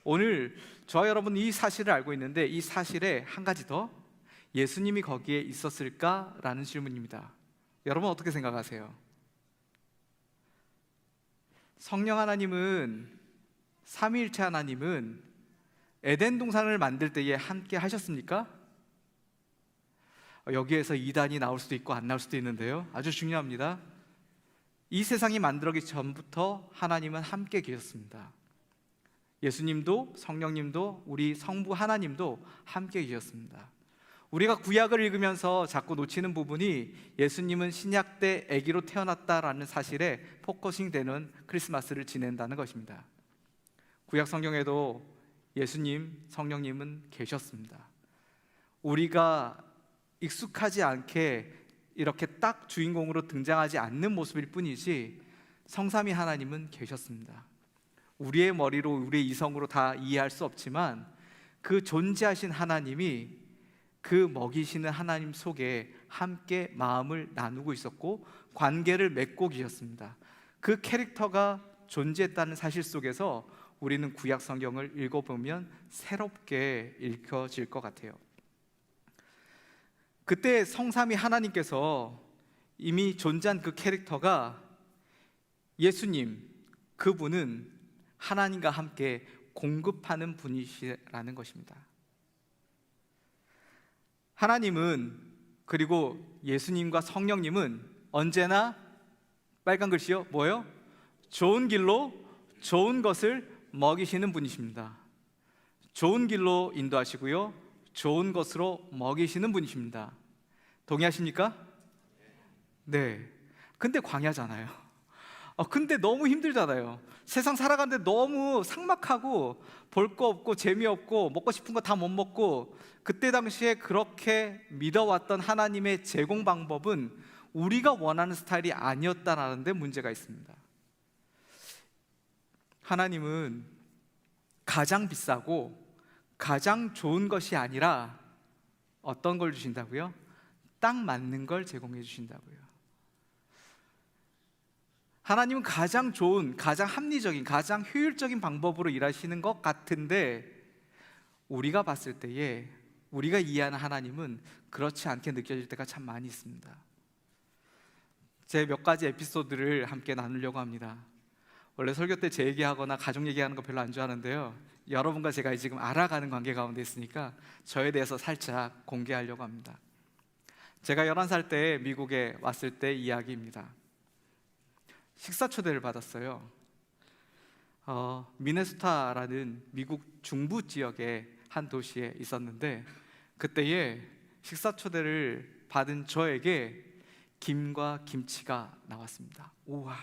오늘 저와 여러분은 이 사실을 알고 있는데, 이 사실에 한 가지 더, 예수님이 거기에 있었을까라는 질문입니다. 여러분 어떻게 생각하세요? 성령 하나님은, 삼위일체 하나님은 에덴 동산을 만들 때에 함께 하셨습니까? 여기에서 이단이 나올 수도 있고 안 나올 수도 있는데요, 아주 중요합니다. 이 세상이 만들어지기 전부터 하나님은 함께 계셨습니다. 예수님도 성령님도 우리 성부 하나님도 함께 계셨습니다. 우리가 구약을 읽으면서 자꾸 놓치는 부분이 예수님은 신약 때 아기로 태어났다라는 사실에 포커싱 되는 크리스마스를 지낸다는 것입니다. 구약 성경에도 예수님, 성령님은 계셨습니다. 우리가 익숙하지 않게 이렇게 딱 주인공으로 등장하지 않는 모습일 뿐이지 성삼위 하나님은 계셨습니다. 우리의 머리로, 우리의 이성으로 다 이해할 수 없지만 그 존재하신 하나님이 그 먹이시는 하나님 속에 함께 마음을 나누고 있었고 관계를 맺고 계셨습니다. 그 캐릭터가 존재했다는 사실 속에서 우리는 구약 성경을 읽어보면 새롭게 읽혀질 것 같아요. 그때 성삼위 하나님께서 이미 존재한 그 캐릭터가 예수님, 그분은 하나님과 함께 공급하는 분이시라는 것입니다. 하나님은, 그리고 예수님과 성령님은 언제나 빨간 글씨요, 뭐예요? 좋은 길로 좋은 것을 먹이시는 분이십니다. 좋은 길로 인도하시고요, 좋은 것으로 먹이시는 분이십니다. 동의하십니까? 네. 근데 광야잖아요. 근데 너무 힘들잖아요. 세상 살아가는데 너무 삭막하고 볼 거 없고 재미없고 먹고 싶은 거 다 못 먹고, 그때 당시에 그렇게 믿어왔던 하나님의 제공 방법은 우리가 원하는 스타일이 아니었다라는 데 문제가 있습니다. 하나님은 가장 비싸고 가장 좋은 것이 아니라 어떤 걸 주신다고요? 딱 맞는 걸 제공해 주신다고요. 하나님은 가장 좋은, 가장 합리적인, 가장 효율적인 방법으로 일하시는 것 같은데 우리가 봤을 때에, 우리가 이해하는 하나님은 그렇지 않게 느껴질 때가 참 많이 있습니다. 제 몇 가지 에피소드를 함께 나누려고 합니다. 원래 설교 때 제 얘기하거나 가족 얘기하는 거 별로 안 좋아하는데요, 여러분과 제가 지금 알아가는 관계 가운데 있으니까 저에 대해서 살짝 공개하려고 합니다. 제가 11살 때 미국에 왔을 때 이야기입니다. 식사 초대를 받았어요. 미네소타라는 미국 중부 지역의 한 도시에 있었는데, 그때에 식사 초대를 받은 저에게 김과 김치가 나왔습니다. 우와!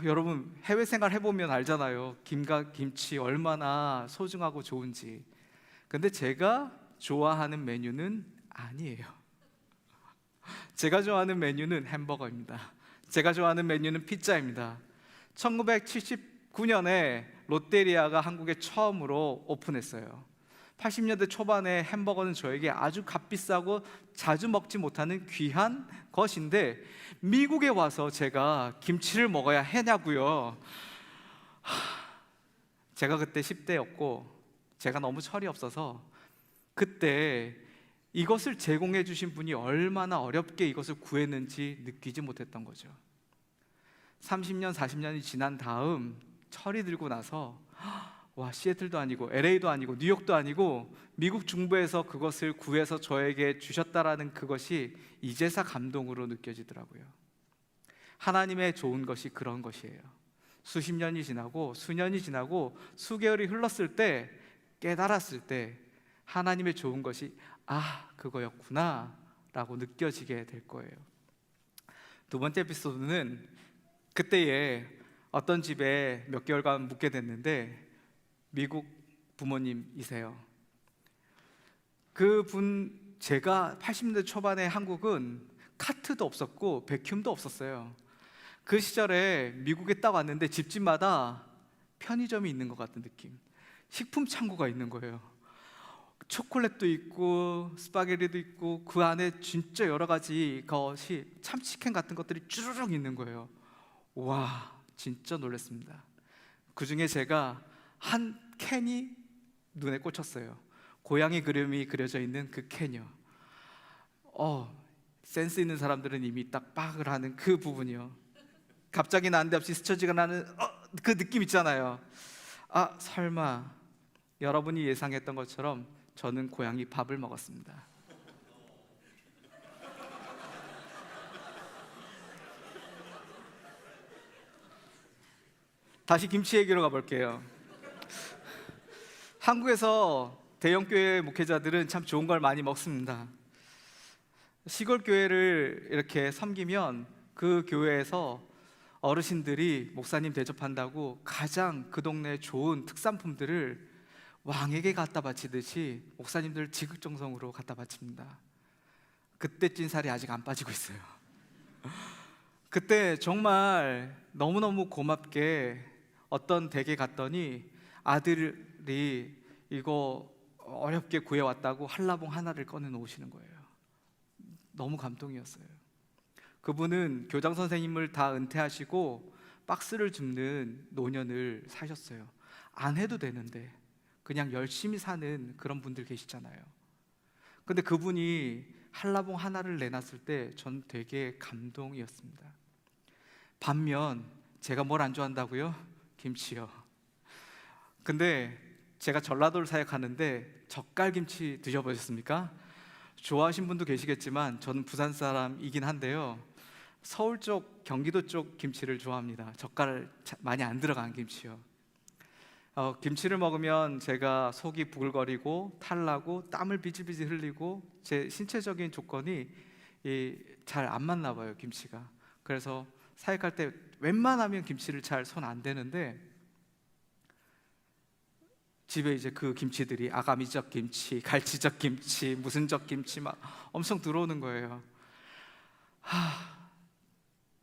여러분 해외 생활 해보면 알잖아요. 김과 김치 얼마나 소중하고 좋은지. 근데 제가 좋아하는 메뉴는 아니에요. 제가 좋아하는 메뉴는 햄버거입니다. 제가 좋아하는 메뉴는 피자입니다. 1979년에 롯데리아가 한국에 처음으로 오픈했어요. 80년대 초반에 햄버거는 저에게 아주 값비싸고 자주 먹지 못하는 귀한 것인데, 미국에 와서 제가 김치를 먹어야 해냐고요. 제가 그때 10대였고 제가 너무 철이 없어서 그때 이것을 제공해 주신 분이 얼마나 어렵게 이것을 구했는지 느끼지 못했던 거죠. 30년, 40년이 지난 다음 철이 들고 나서 와, 시애틀도 아니고 LA도 아니고 뉴욕도 아니고 미국 중부에서 그것을 구해서 저에게 주셨다라는 그것이 이제사 감동으로 느껴지더라고요. 하나님의 좋은 것이 그런 것이에요. 수십 년이 지나고 수년이 지나고 수개월이 흘렀을 때, 깨달았을 때 하나님의 좋은 것이 그거였구나 라고 느껴지게 될 거예요. 두 번째 에피소드는 그때에 어떤 집에 몇 개월간 묵게 됐는데 미국 부모님이세요. 그분, 제가 80년대 초반에 한국은 카트도 없었고 베큐움도 없었어요. 그 시절에 미국에 딱 왔는데 집집마다 편의점이 있는 것 같은 느낌, 식품 창고가 있는 거예요. 초콜릿도 있고 스파게티도 있고 그 안에 진짜 여러 가지 것이, 참치캔 같은 것들이 쭈르륵 있는 거예요. 와, 진짜 놀랐습니다. 그 중에 제가 한 캔이 눈에 꽂혔어요. 고양이 그림이 그려져 있는 그 캔이요. 센스 있는 사람들은 이미 딱 빠글 하는 그 부분이요. 갑자기 난데없이 스쳐지가 나는 그 느낌 있잖아요. 설마 여러분이 예상했던 것처럼 저는 고양이 밥을 먹었습니다. 다시 김치 얘기로 가볼게요. 한국에서 대형교회 목회자들은 참 좋은 걸 많이 먹습니다. 시골 교회를 이렇게 섬기면 그 교회에서 어르신들이 목사님 대접한다고 가장 그 동네 좋은 특산품들을 왕에게 갖다 바치듯이 목사님들 지극정성으로 갖다 바칩니다. 그때 찐 살이 아직 안 빠지고 있어요. 그때 정말 너무너무 고맙게 어떤 댁에 갔더니 아들이 이거 어렵게 구해왔다고 한라봉 하나를 꺼내 놓으시는 거예요. 너무 감동이었어요. 그분은 교장 선생님을 다 은퇴하시고 박스를 줍는 노년을 사셨어요. 안 해도 되는데 그냥 열심히 사는 그런 분들 계시잖아요. 근데 그분이 한라봉 하나를 내놨을 때 전 되게 감동이었습니다. 반면 제가 뭘 안 좋아한다고요? 김치요. 근데 제가 전라도를 사역하는데 젓갈김치 드셔보셨습니까? 좋아하신 분도 계시겠지만 저는 부산 사람이긴 한데요, 서울 쪽, 경기도 쪽 김치를 좋아합니다. 젓갈 많이 안 들어간 김치요. 김치를 먹으면 제가 속이 부글거리고 탈나고 땀을 비질비질 흘리고 제 신체적인 조건이 잘 안 맞나 봐요, 김치가. 그래서 사역할 때 웬만하면 김치를 잘 손 안 대는데 집에 이제 그 김치들이 아가미적 김치, 갈치적 김치, 무슨 적 김치 막 엄청 들어오는 거예요.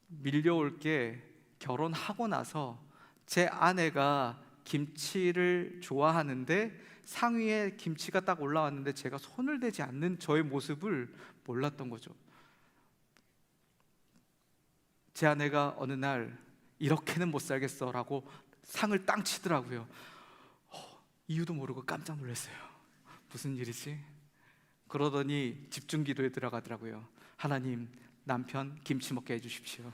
밀려올 게 결혼하고 나서 제 아내가 김치를 좋아하는데 상위에 김치가 딱 올라왔는데 제가 손을 대지 않는 저의 모습을 몰랐던 거죠. 제 아내가 어느 날 이렇게는 못 살겠어 라고 상을 땅 치더라고요. 이유도 모르고 깜짝 놀랐어요. 무슨 일이지? 그러더니 집중 기도에 들어가더라고요. 하나님, 남편 김치 먹게 해주십시오.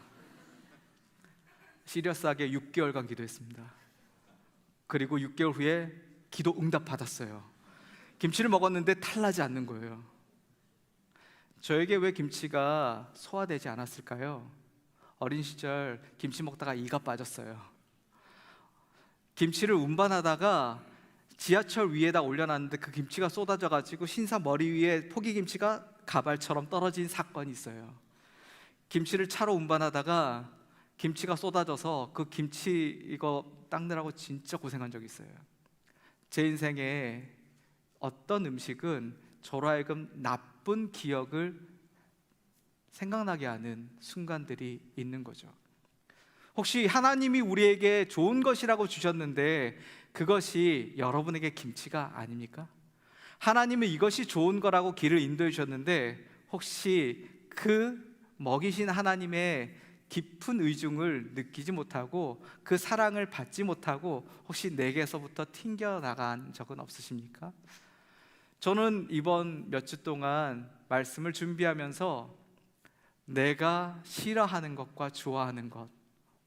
시리어스하게 6개월간 기도했습니다. 그리고 6개월 후에 기도 응답 받았어요. 김치를 먹었는데 탈나지 않는 거예요. 저에게 왜 김치가 소화되지 않았을까요? 어린 시절 김치 먹다가 이가 빠졌어요. 김치를 운반하다가 지하철 위에다 올려놨는데 그 김치가 쏟아져 가지고 신사 머리 위에 포기김치가 가발처럼 떨어진 사건이 있어요. 김치를 차로 운반하다가 김치가 쏟아져서 그 김치 이거 닦느라고 진짜 고생한 적이 있어요. 제 인생에 어떤 음식은 저로 하여금 나쁜 기억을 생각나게 하는 순간들이 있는 거죠. 혹시 하나님이 우리에게 좋은 것이라고 주셨는데 그것이 여러분에게 김치가 아닙니까? 하나님은 이것이 좋은 거라고 길을 인도해 주셨는데 혹시 그 먹이신 하나님의 깊은 의중을 느끼지 못하고 그 사랑을 받지 못하고 혹시 내게서부터 튕겨나간 적은 없으십니까? 저는 이번 몇 주 동안 말씀을 준비하면서 내가 싫어하는 것과 좋아하는 것,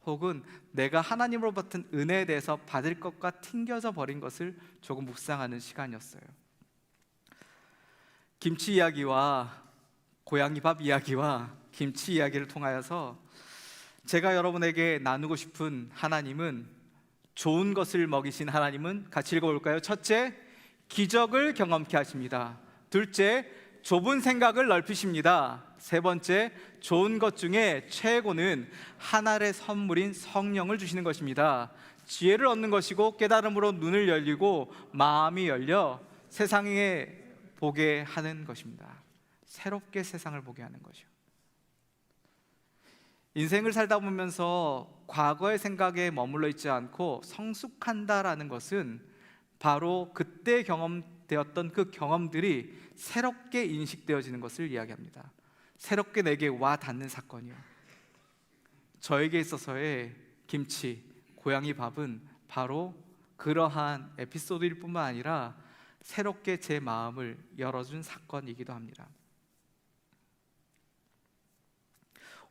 혹은 내가 하나님으로 받은 은혜에 대해서 받을 것과 튕겨져 버린 것을 조금 묵상하는 시간이었어요. 김치 이야기와 고양이 밥 이야기와 김치 이야기를 통하여서 제가 여러분에게 나누고 싶은 하나님은, 좋은 것을 먹이신 하나님은 같이 읽어볼까요? 첫째, 기적을 경험케 하십니다. 둘째, 좁은 생각을 넓히십니다. 세 번째, 좋은 것 중에 최고는 하나의 선물인 성령을 주시는 것입니다. 지혜를 얻는 것이고 깨달음으로 눈을 열리고 마음이 열려 세상에 보게 하는 것입니다. 새롭게 세상을 보게 하는 것이요. 인생을 살다 보면서 과거의 생각에 머물러 있지 않고 성숙한다라는 것은 바로 그때 경험되었던 그 경험들이 새롭게 인식되어지는 것을 이야기합니다. 새롭게 내게 와 닿는 사건이요. 저에게 있어서의 김치, 고양이 밥은 바로 그러한 에피소드일 뿐만 아니라 새롭게 제 마음을 열어준 사건이기도 합니다.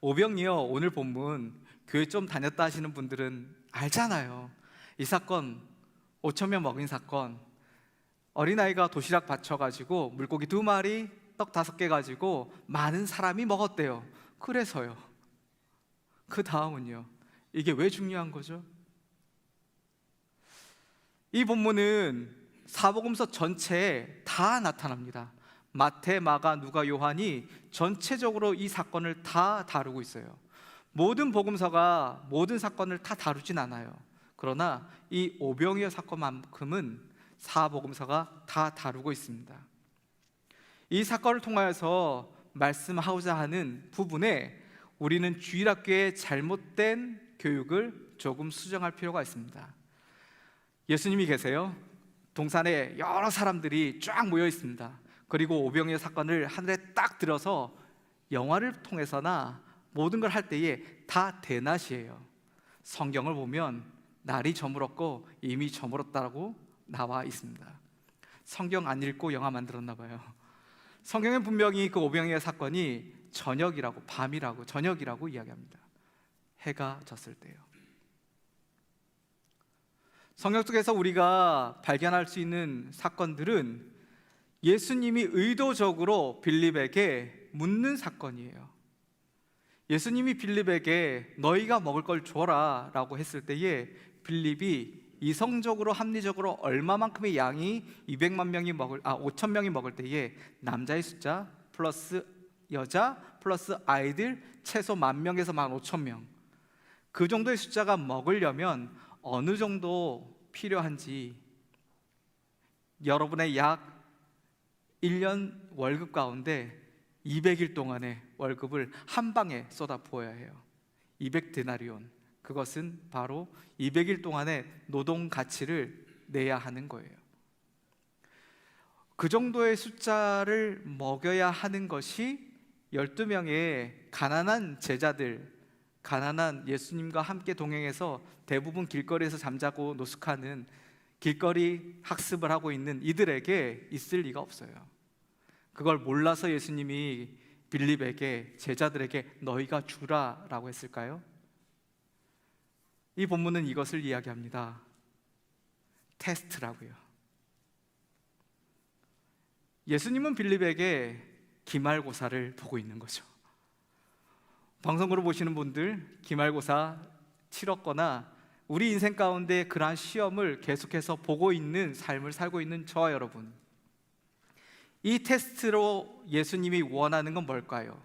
오병이어, 오늘 본문 교회 좀 다녔다 하시는 분들은 알잖아요. 이 사건 5,000명 먹인 사건, 어린아이가 도시락 받쳐가지고 물고기 2마리, 떡 5개 가지고 많은 사람이 먹었대요. 그래서요. 그 다음은요. 이게 왜 중요한 거죠? 이 본문은 사복음서 전체에 다 나타납니다. 마태, 마가, 누가, 요한이 전체적으로 이 사건을 다 다루고 있어요. 모든 복음서가 모든 사건을 다 다루진 않아요. 그러나 이 오병이어 사건만큼은 사복음서가 다 다루고 있습니다. 이 사건을 통하여서 말씀하고자 하는 부분에 우리는 주일학교의 잘못된 교육을 조금 수정할 필요가 있습니다. 예수님이 계세요. 동산에 여러 사람들이 쫙 모여 있습니다. 그리고 오병이어 사건을 하늘에 딱 들어서 영화를 통해서나 모든 걸 할 때에 다 대낮이에요. 성경을 보면 날이 저물었고 이미 저물었다고 나와 있습니다. 성경 안 읽고 영화 만들었나 봐요. 성경에 분명히 그 오병이어 사건이 저녁이라고, 밤이라고, 저녁이라고 이야기합니다. 해가 졌을 때요. 성경 속에서 우리가 발견할 수 있는 사건들은 예수님이 의도적으로 빌립에게 묻는 사건이에요. 예수님이 빌립에게 너희가 먹을 걸 줘라 라고 했을 때에 빌립이 이성적으로 합리적으로 얼마만큼의 양이 5천 명이 먹을 때에 남자의 숫자 플러스 여자 플러스 아이들 최소 10,000명에서 15,000명, 그 정도의 숫자가 먹으려면 어느 정도 필요한지 여러분의 약 1년 월급 가운데 200일 동안의 월급을 한 방에 쏟아 부어야 해요. 200데나리온, 그것은 바로 200일 동안의 노동 가치를 내야 하는 거예요. 그 정도의 숫자를 먹여야 하는 것이 12명의 가난한 제자들, 가난한 예수님과 함께 동행해서 대부분 길거리에서 잠자고 노숙하는 길거리 학습을 하고 있는 이들에게 있을 리가 없어요. 그걸 몰라서 예수님이 빌립에게, 제자들에게 너희가 주라 라고 했을까요? 이 본문은 이것을 이야기합니다. 테스트라고요. 예수님은 빌립에게 기말고사를 보고 있는 거죠. 방송으로 보시는 분들, 기말고사 치렀거나 우리 인생 가운데 그러한 시험을 계속해서 보고 있는 삶을 살고 있는 저와 여러분, 이 테스트로 예수님이 원하는 건 뭘까요?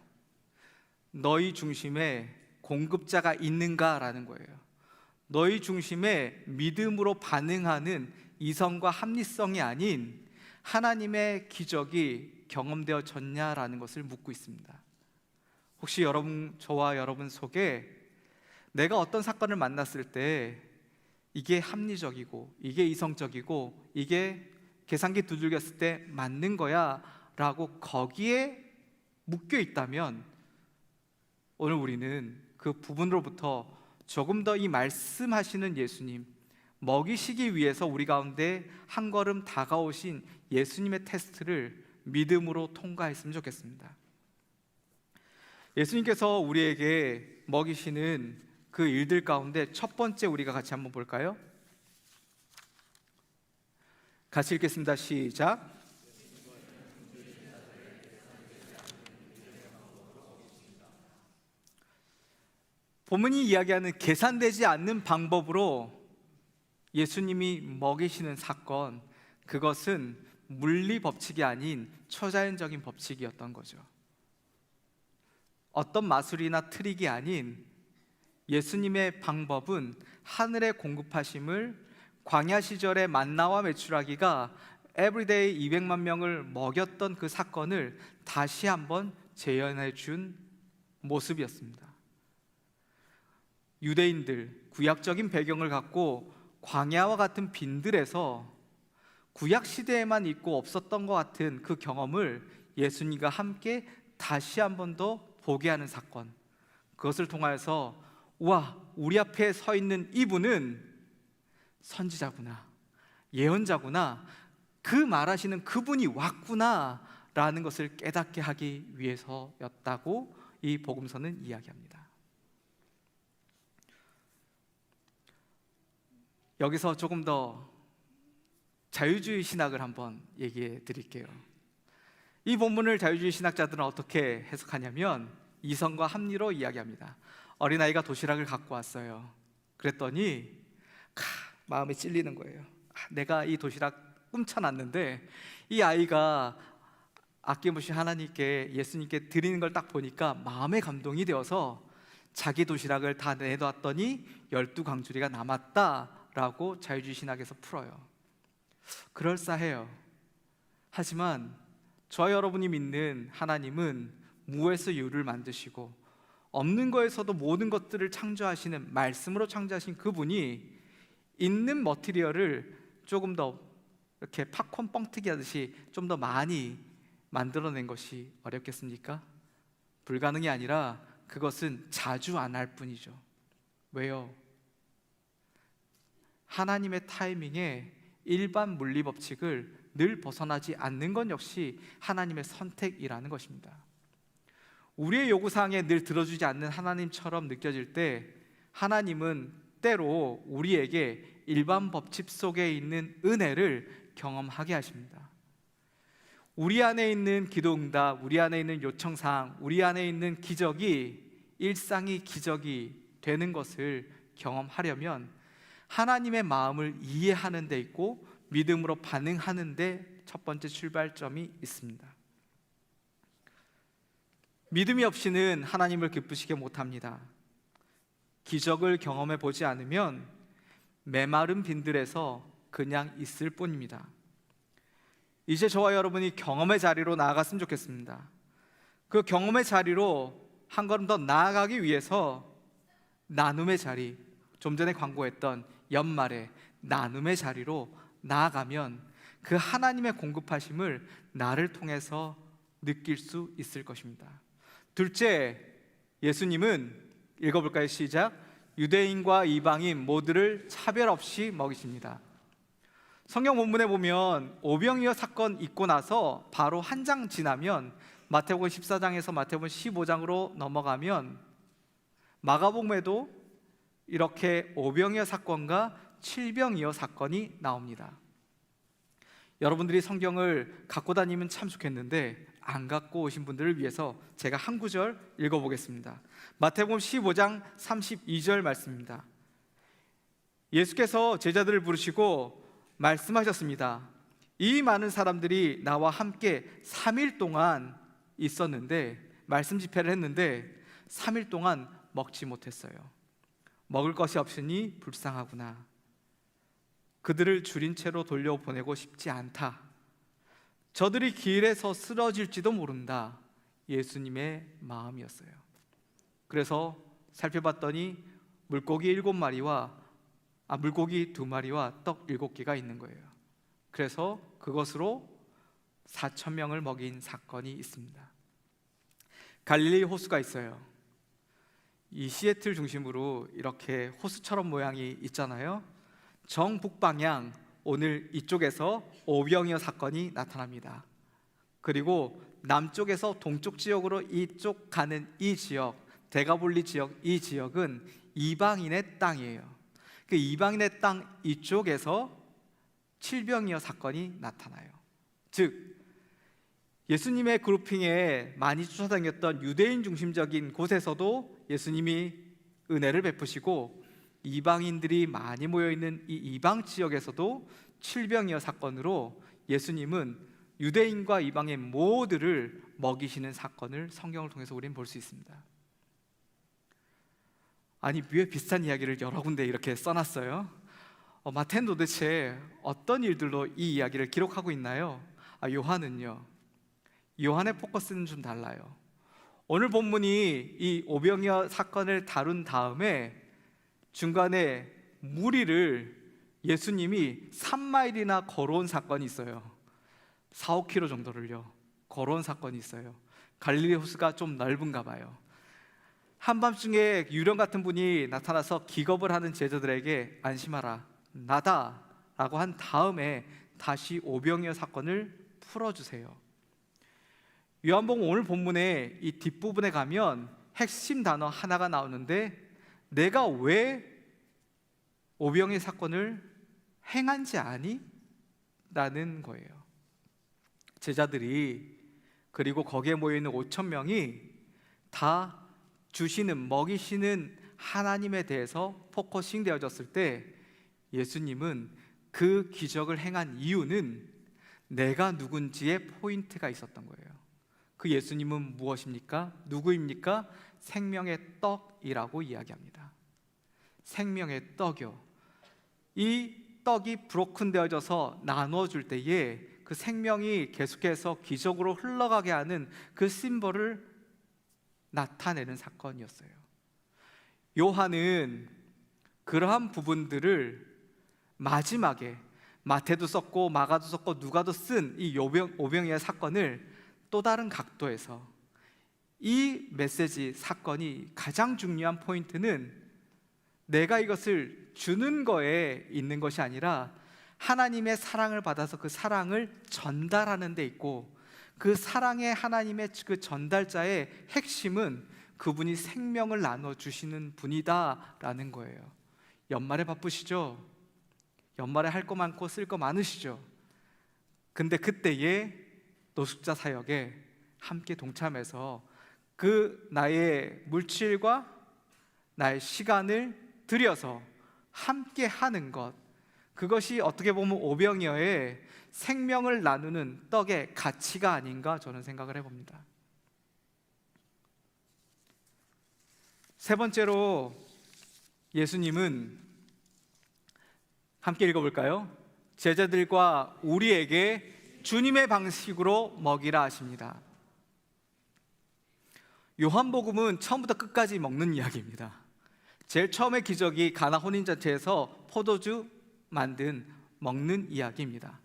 너희 중심에 공급자가 있는가라는 거예요. 너희 중심에 믿음으로 반응하는 이성과 합리성이 아닌 하나님의 기적이 경험되어졌냐라는 것을 묻고 있습니다. 혹시 저와 여러분 속에 내가 어떤 사건을 만났을 때 이게 합리적이고 이게 이성적이고 이게 계산기 두들겼을 때 맞는 거야 라고 거기에 묶여 있다면 오늘 우리는 그 부분으로부터 조금 더 이 말씀하시는 예수님, 먹이시기 위해서 우리 가운데 한 걸음 다가오신 예수님의 테스트를 믿음으로 통과했으면 좋겠습니다. 예수님께서 우리에게 먹이시는 그 일들 가운데 첫 번째 우리가 같이 한번 볼까요? 같이 읽겠습니다. 시작. 본문이 이야기하는 계산되지 않는 방법으로 예수님이 먹이시는 사건, 그것은 물리 법칙이 아닌 초자연적인 법칙이었던 거죠. 어떤 마술이나 트릭이 아닌 예수님의 방법은 하늘의 공급하심을 광야 시절에 만나와 메추라기가 에브리데이 200만 명을 먹였던 그 사건을 다시 한번 재현해 준 모습이었습니다. 유대인들, 구약적인 배경을 갖고 광야와 같은 빈들에서 구약 시대에만 있고 없었던 것 같은 그 경험을 예수님과 함께 다시 한 번 더 보게 하는 사건, 그것을 통하여서 와, 우리 앞에 서 있는 이분은 선지자구나, 예언자구나, 그 말하시는 그분이 왔구나 라는 것을 깨닫게 하기 위해서였다고 이 복음서는 이야기합니다. 여기서 조금 더 자유주의 신학을 한번 얘기해 드릴게요. 이 본문을 자유주의 신학자들은 어떻게 해석하냐면 이성과 합리로 이야기합니다. 어린아이가 도시락을 갖고 왔어요. 그랬더니 마음에 찔리는 거예요. 내가 이 도시락 꿈쳐놨는데 이 아이가 아낌없이 하나님께, 예수님께 드리는 걸 딱 보니까 마음에 감동이 되어서 자기 도시락을 다 내놨더니 12광주리가 남았다라고 자유주의 신학에서 풀어요. 그럴싸해요. 하지만 저와 여러분이 믿는 하나님은 무에서 유를 만드시고 없는 거에서도 모든 것들을 창조하시는, 말씀으로 창조하신 그분이 있는 머티리얼을 조금 더 이렇게 팝콘 뻥튀기 하듯이 좀 더 많이 만들어낸 것이 어렵겠습니까? 불가능이 아니라 그것은 자주 안 할 뿐이죠. 왜요? 하나님의 타이밍에 일반 물리 법칙을 늘 벗어나지 않는 것 역시 하나님의 선택이라는 것입니다. 우리의 요구사항에 늘 들어주지 않는 하나님처럼 느껴질 때 하나님은 때로 우리에게 일반 법칙 속에 있는 은혜를 경험하게 하십니다. 우리 안에 있는 기도응답, 우리 안에 있는 요청사항, 우리 안에 있는 기적이 일상이 기적이 되는 것을 경험하려면 하나님의 마음을 이해하는 데 있고 믿음으로 반응하는 데 첫 번째 출발점이 있습니다. 믿음이 없이는 하나님을 기쁘시게 못합니다. 기적을 경험해 보지 않으면 메마른 빈들에서 그냥 있을 뿐입니다. 이제 저와 여러분이 경험의 자리로 나아갔으면 좋겠습니다. 그 경험의 자리로 한 걸음 더 나아가기 위해서 나눔의 자리, 좀 전에 광고했던 연말에 나눔의 자리로 나아가면 그 하나님의 공급하심을 나를 통해서 느낄 수 있을 것입니다. 둘째, 예수님은 읽어볼까요? 시작. 유대인과 이방인 모두를 차별 없이 먹이십니다. 성경 본문에 보면 오병이어 사건 있고 나서 바로 한 장 지나면 마태복음 14장에서 마태복음 15장으로 넘어가면 마가복음에도 이렇게 오병이어 사건과 칠병이어 사건이 나옵니다. 여러분들이 성경을 갖고 다니면 참 좋겠는데 안 갖고 오신 분들을 위해서 제가 한 구절 읽어보겠습니다. 마태복음 15장 32절 말씀입니다. 예수께서 제자들을 부르시고 말씀하셨습니다. 이 많은 사람들이 나와 함께 3일 동안 있었는데, 말씀 집회를 했는데 3일 동안 먹지 못했어요. 먹을 것이 없으니 불쌍하구나. 그들을 줄인 채로 돌려보내고 싶지 않다. 저들이 길에서 쓰러질지도 모른다. 예수님의 마음이었어요. 그래서 살펴봤더니 물고기 7마리와 물고기 2마리와 떡 7개가 있는 거예요. 그래서 그것으로 4,000명을 먹인 사건이 있습니다. 갈릴리 호수가 있어요. 이 시애틀 중심으로 이렇게 호수처럼 모양이 있잖아요. 정북방향, 오늘 이쪽에서 오병이어 사건이 나타납니다. 그리고 남쪽에서 동쪽 지역으로 이쪽 가는 이 지역, 대가볼리 지역, 이 지역은 이방인의 땅이에요. 그 이방인의 땅 이쪽에서 칠병이어 사건이 나타나요. 즉 예수님의 그룹핑에 많이 쫓아다녔던 유대인 중심적인 곳에서도 예수님이 은혜를 베푸시고 이방인들이 많이 모여있는 이 이방 지역에서도 칠병이어 사건으로 예수님은 유대인과 이방인 모두를 먹이시는 사건을 성경을 통해서 우리는 볼 수 있습니다. 아니 왜 비슷한 이야기를 여러 군데 이렇게 써놨어요? 마태는 도대체 어떤 일들로 이 이야기를 기록하고 있나요? 요한은요, 요한의 포커스는 좀 달라요. 오늘 본문이 이 오병이어 사건을 다룬 다음에 중간에 무리를 예수님이 3마일이나 걸어온 사건이 있어요. 4, 5km 정도를요 걸어온 사건이 있어요. 갈릴리 호수가 좀 넓은가 봐요. 한밤중에 유령 같은 분이 나타나서 기겁을 하는 제자들에게 안심하라, 나다 라고 한 다음에 다시 오병이어 사건을 풀어주세요. 요한복음 오늘 본문의 이 뒷부분에 가면 핵심 단어 하나가 나오는데, 내가 왜 오병이어 사건을 행한지 아니? 라는 거예요. 제자들이, 그리고 거기에 모여있는 5,000명이 다 주시는, 먹이시는 하나님에 대해서 포커싱 되어졌을 때 예수님은 그 기적을 행한 이유는 내가 누군지의 포인트가 있었던 거예요. 그 예수님은 무엇입니까? 누구입니까? 생명의 떡이라고 이야기합니다. 생명의 떡이요. 이 떡이 브로큰 되어져서 나누어 줄 때에 그 생명이 계속해서 기적으로 흘러가게 하는 그 심벌을 나타내는 사건이었어요. 요한은 그러한 부분들을 마지막에 마태도 썼고 마가도 썼고 누가도 쓴 이 오병이어 사건을 또 다른 각도에서, 이 메시지 사건이 가장 중요한 포인트는 내가 이것을 주는 거에 있는 것이 아니라 하나님의 사랑을 받아서 그 사랑을 전달하는 데 있고, 그 사랑의 하나님의 그 전달자의 핵심은 그분이 생명을 나눠 주시는 분이다라는 거예요. 연말에 바쁘시죠? 연말에 할 거 많고 쓸 거 많으시죠? 근데 그때에 노숙자 사역에 함께 동참해서 그 나의 물질과 나의 시간을 들여서 함께 하는 것, 그것이 어떻게 보면 오병이어의 생명을 나누는 떡의 가치가 아닌가 저는 생각을 해봅니다. 세 번째로 예수님은, 함께 읽어볼까요? 제자들과 우리에게 주님의 방식으로 먹이라 하십니다. 요한복음은 처음부터 끝까지 먹는 이야기입니다. 제일 처음의 기적이 가나 혼인잔치에서 포도주 만든 먹는 이야기입니다.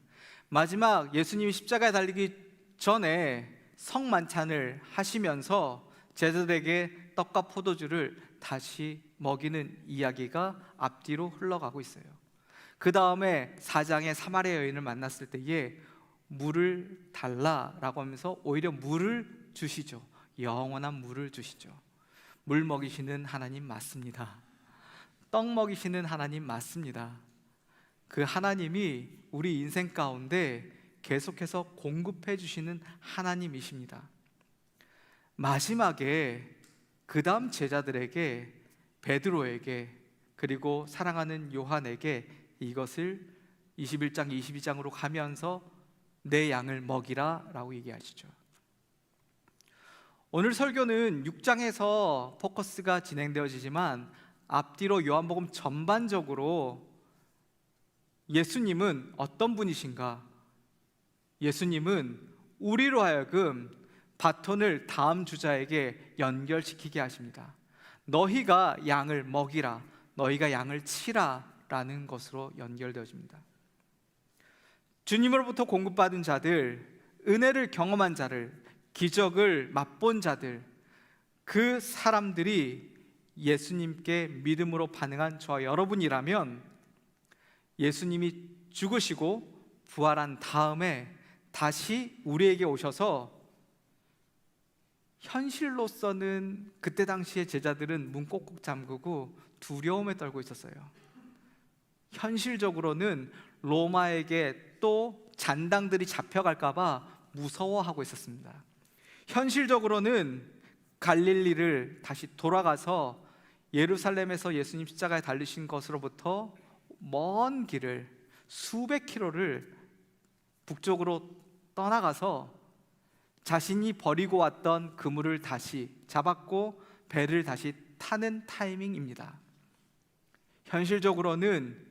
마지막 예수님이 십자가에 달리기 전에 성만찬을 하시면서 제자들에게 떡과 포도주를 다시 먹이는 이야기가 앞뒤로 흘러가고 있어요. 그 다음에 4장의 사마리아 여인을 만났을 때에 물을 달라라고 하면서 오히려 물을 주시죠. 영원한 물을 주시죠. 물 먹이시는 하나님 맞습니다. 떡 먹이시는 하나님 맞습니다. 그 하나님이 우리 인생 가운데 계속해서 공급해 주시는 하나님이십니다. 마지막에 그 다음 제자들에게, 베드로에게, 그리고 사랑하는 요한에게 이것을 21장, 22장으로 가면서 내 양을 먹이라 라고 얘기하시죠. 오늘 설교는 6장에서 포커스가 진행되어지지만 앞뒤로 요한복음 전반적으로 예수님은 어떤 분이신가? 예수님은 우리로 하여금 바톤을 다음 주자에게 연결시키게 하십니다. 너희가 양을 먹이라, 너희가 양을 치라 라는 것으로 연결되어집니다. 주님으로부터 공급받은 자들, 은혜를 경험한 자들, 기적을 맛본 자들, 그 사람들이 예수님께 믿음으로 반응한 저와 여러분이라면 예수님이 죽으시고 부활한 다음에 다시 우리에게 오셔서, 현실로서는 그때 당시에 제자들은 문 꼭꼭 잠그고 두려움에 떨고 있었어요. 현실적으로는 로마에게 또 잔당들이 잡혀갈까 봐 무서워하고 있었습니다. 현실적으로는 갈릴리를 다시 돌아가서 예루살렘에서 예수님 십자가에 달리신 것으로부터 먼 길을, 수백 킬로를 북쪽으로 떠나가서 자신이 버리고 왔던 그물을 다시 잡았고 배를 다시 타는 타이밍입니다. 현실적으로는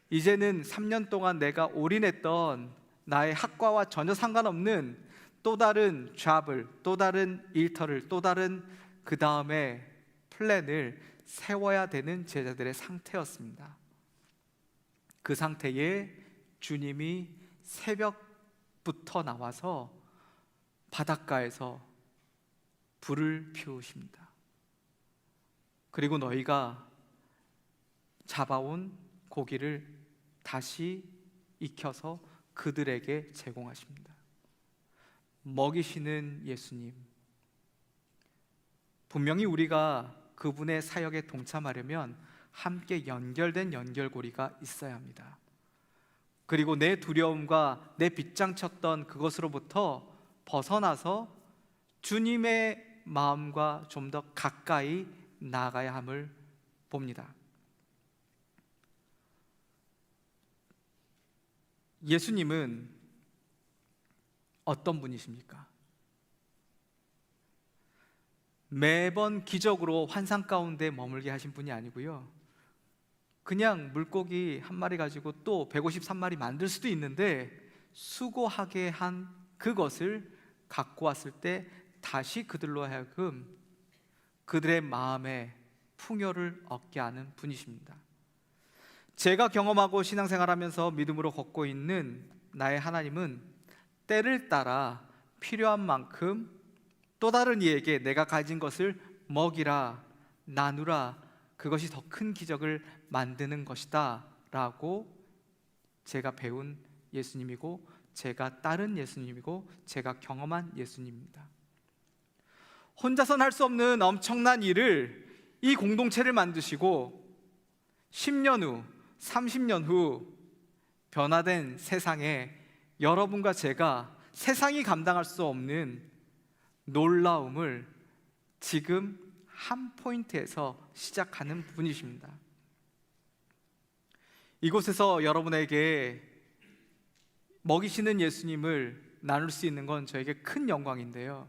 이제는 3년 동안 내가 올인했던 나의 학과와 전혀 상관없는 또 다른 잡을, 또 다른 일터를, 또 다른 그 다음에 플랜을 세워야 되는 제자들의 상태였습니다. 그 상태에 주님이 새벽부터 나와서 바닷가에서 불을 피우십니다. 그리고 너희가 잡아온 고기를 다시 익혀서 그들에게 제공하십니다. 먹이시는 예수님, 분명히 우리가 그분의 사역에 동참하려면 함께 연결된 연결고리가 있어야 합니다. 그리고 내 두려움과 내 빗장쳤던 그것으로부터 벗어나서 주님의 마음과 좀 더 가까이 나아가야 함을 봅니다. 예수님은 어떤 분이십니까? 매번 기적으로 환상 가운데 머물게 하신 분이 아니고요, 그냥 물고기 한 마리 가지고 또 153마리 만들 수도 있는데 수고하게 한 그것을 갖고 왔을 때 다시 그들로 하여금 그들의 마음에 풍요를 얻게 하는 분이십니다. 제가 경험하고 신앙생활하면서 믿음으로 걷고 있는 나의 하나님은 때를 따라 필요한 만큼 또 다른 이에게 내가 가진 것을 먹이라, 나누라, 그것이 더 큰 기적을 만드는 것이다 라고 제가 배운 예수님이고 제가 따른 예수님이고 제가 경험한 예수님입니다. 혼자서는 할 수 없는 엄청난 일을 이 공동체를 만드시고 10년 후, 30년 후 변화된 세상에 여러분과 제가 세상이 감당할 수 없는 놀라움을 지금 한 포인트에서 시작하는 분이십니다. 이곳에서 여러분에게 먹이시는 예수님을 나눌 수 있는 건 저에게 큰 영광인데요,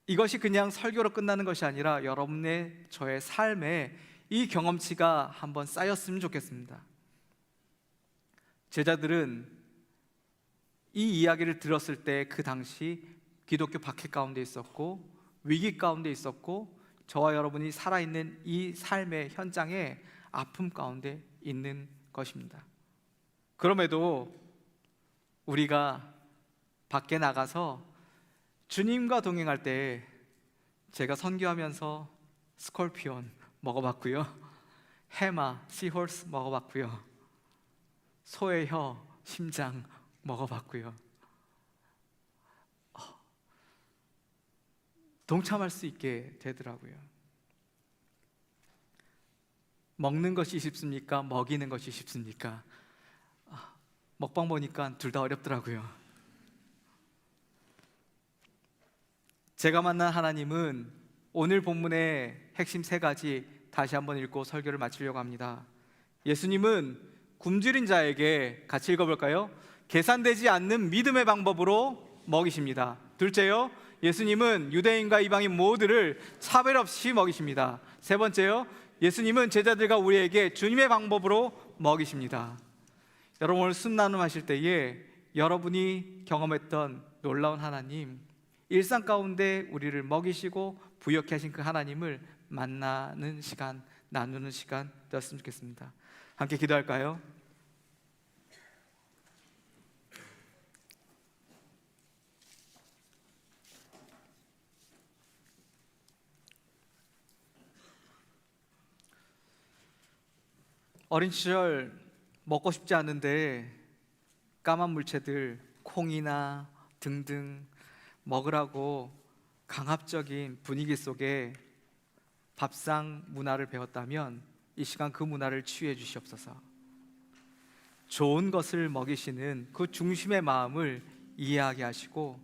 이것이 그냥 설교로 끝나는 것이 아니라 여러분의 저의 삶에 이 경험치가 한번 쌓였으면 좋겠습니다. 제자들은 이 이야기를 들었을 때 그 당시 기독교 박해 가운데 있었고 위기 가운데 있었고 저와 여러분이 살아있는 이 삶의 현장에 아픔 가운데 있는 것입니다. 그럼에도 우리가 밖에 나가서 주님과 동행할 때 제가 선교하면서 스콜피온 먹어봤고요, 해마, 시홀스 먹어봤고요, 소의 혀, 심장 먹어봤고요. 동참할 수 있게 되더라고요. 먹는 것이 쉽습니까? 먹이는 것이 쉽습니까? 먹방 보니까 둘 다 어렵더라고요. 제가 만난 하나님은 오늘 본문의 핵심 3가지 다시 한번 읽고 설교를 마치려고 합니다. 예수님은 굶주린 자에게, 같이 읽어볼까요? 계산되지 않는 믿음의 방법으로 먹이십니다. 둘째요, 예수님은 유대인과 이방인 모두를 차별 없이 먹이십니다. 세 번째요, 예수님은 제자들과 우리에게 주님의 방법으로 먹이십니다. 여러분, 오늘 순 나눔 하실 때에 여러분이 경험했던 놀라운 하나님, 일상 가운데 우리를 먹이시고 부욕케 하신 그 하나님을 만나는 시간, 나누는 시간 되었으면 좋겠습니다. 함께 기도할까요? 어린 시절 먹고 싶지 않은데 까만 물체들, 콩이나 등등 먹으라고 강압적인 분위기 속에 밥상 문화를 배웠다면 이 시간 그 문화를 치유해 주시옵소서. 좋은 것을 먹이시는 그 중심의 마음을 이해하게 하시고,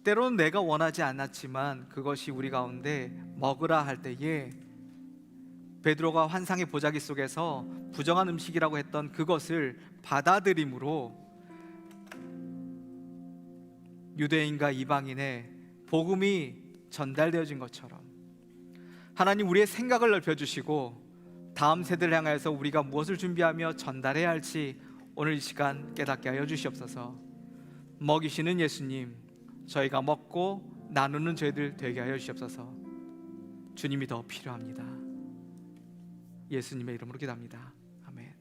때로는 내가 원하지 않았지만 그것이 우리 가운데 먹으라 할 때에 베드로가 환상의 보자기 속에서 부정한 음식이라고 했던 그것을 받아들임으로 유대인과 이방인의 복음이 전달되어진 것처럼 하나님, 우리의 생각을 넓혀주시고 다음 세대를 향하여서 우리가 무엇을 준비하며 전달해야 할지 오늘 이 시간 깨닫게 하여 주시옵소서. 먹이시는 예수님, 저희가 먹고 나누는 저희들 되게 하여 주시옵소서. 주님이 더 필요합니다. 예수님의 이름으로 기도합니다. 아멘.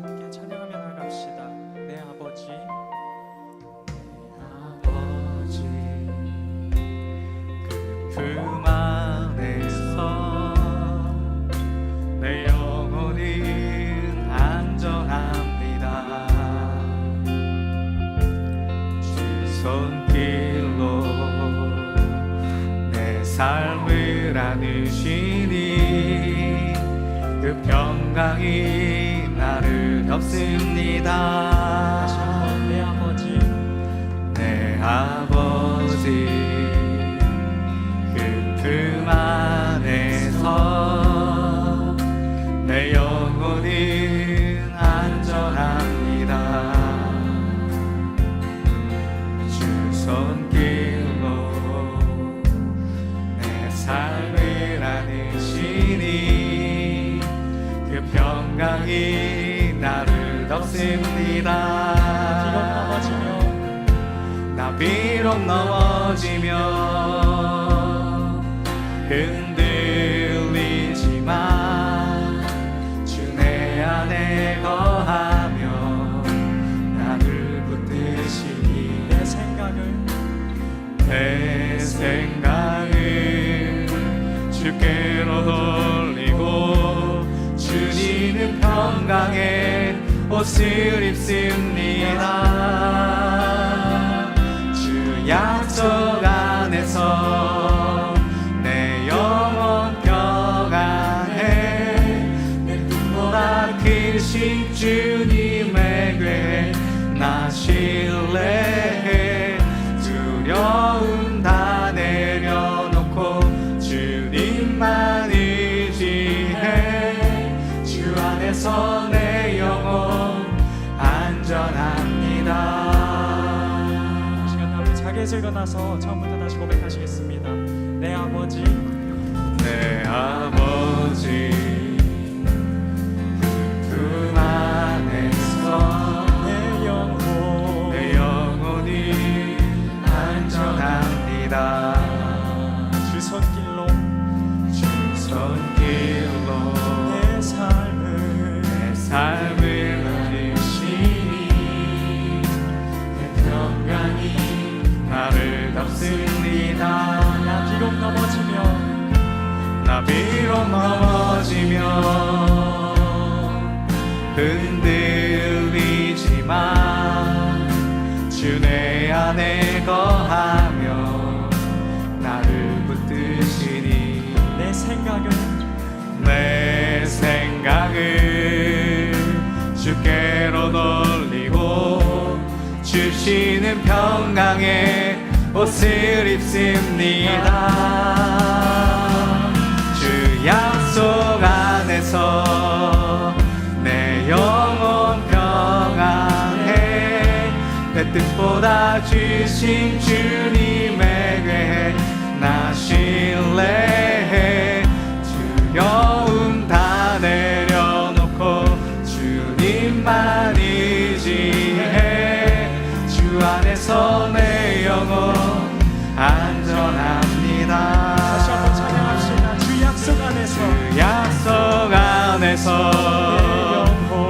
함께 찬양하며 나갑시다. 내 아버지, 아버지, 그 안에서 내 영혼은 안전합니다. 주 손길로 내 삶을 안으시니 그 평강이 나를 덮습니다. 다시 한번 내 아버지, 내 아버지, 그 품 평강이 나를 덮습니다. 나 비록 넘어지면 흔들리지만 주 내 안에 거하며 나를 붙드시니 내 생각을 주께로 돌리고 주님은 평강의 옷을 입습니다. 주 약속 안에서 내 영혼 평안해. 내 뜻보다 크신 주님의 궤 나 신뢰해. 두려움 다 내려놓고 주님만 의지해. 주 안에서 내 영혼 안전합니다. 자기를 일어나서 처음부터 다시 고백하시겠습니다. 내 아버지, 내 아버지 그 안에서 내 영혼이 안전합니다. 주 손길로 내 삶을 누리시니 내 평강이 나를 덮습니다. 나 비록 넘어지면 흔들리지만 주 내 안에 거하며 나를 붙드시니 내 생각을 주께로 돌리고 주시는 평강의 옷을 입습니다. 주 약속 안에서 내 영혼 평안해. 내 뜻보다 주신 주님의 궤 나 신뢰해. 두려움 다 내려놓고 주님만 의지해. 주 안에서 내 영혼 안전합니다. 다시 한번 찬양합시다. 주 약속 안에서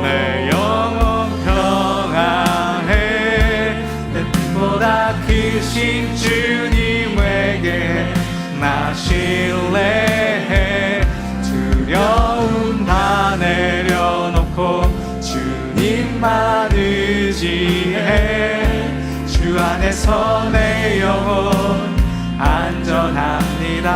내 영혼 평안해. 내 뜻보다 크신 주님에게 나 신뢰해. 두려움 다 내려놓고 주님만 의지해. 주 안에서 내 영혼 안전합니다.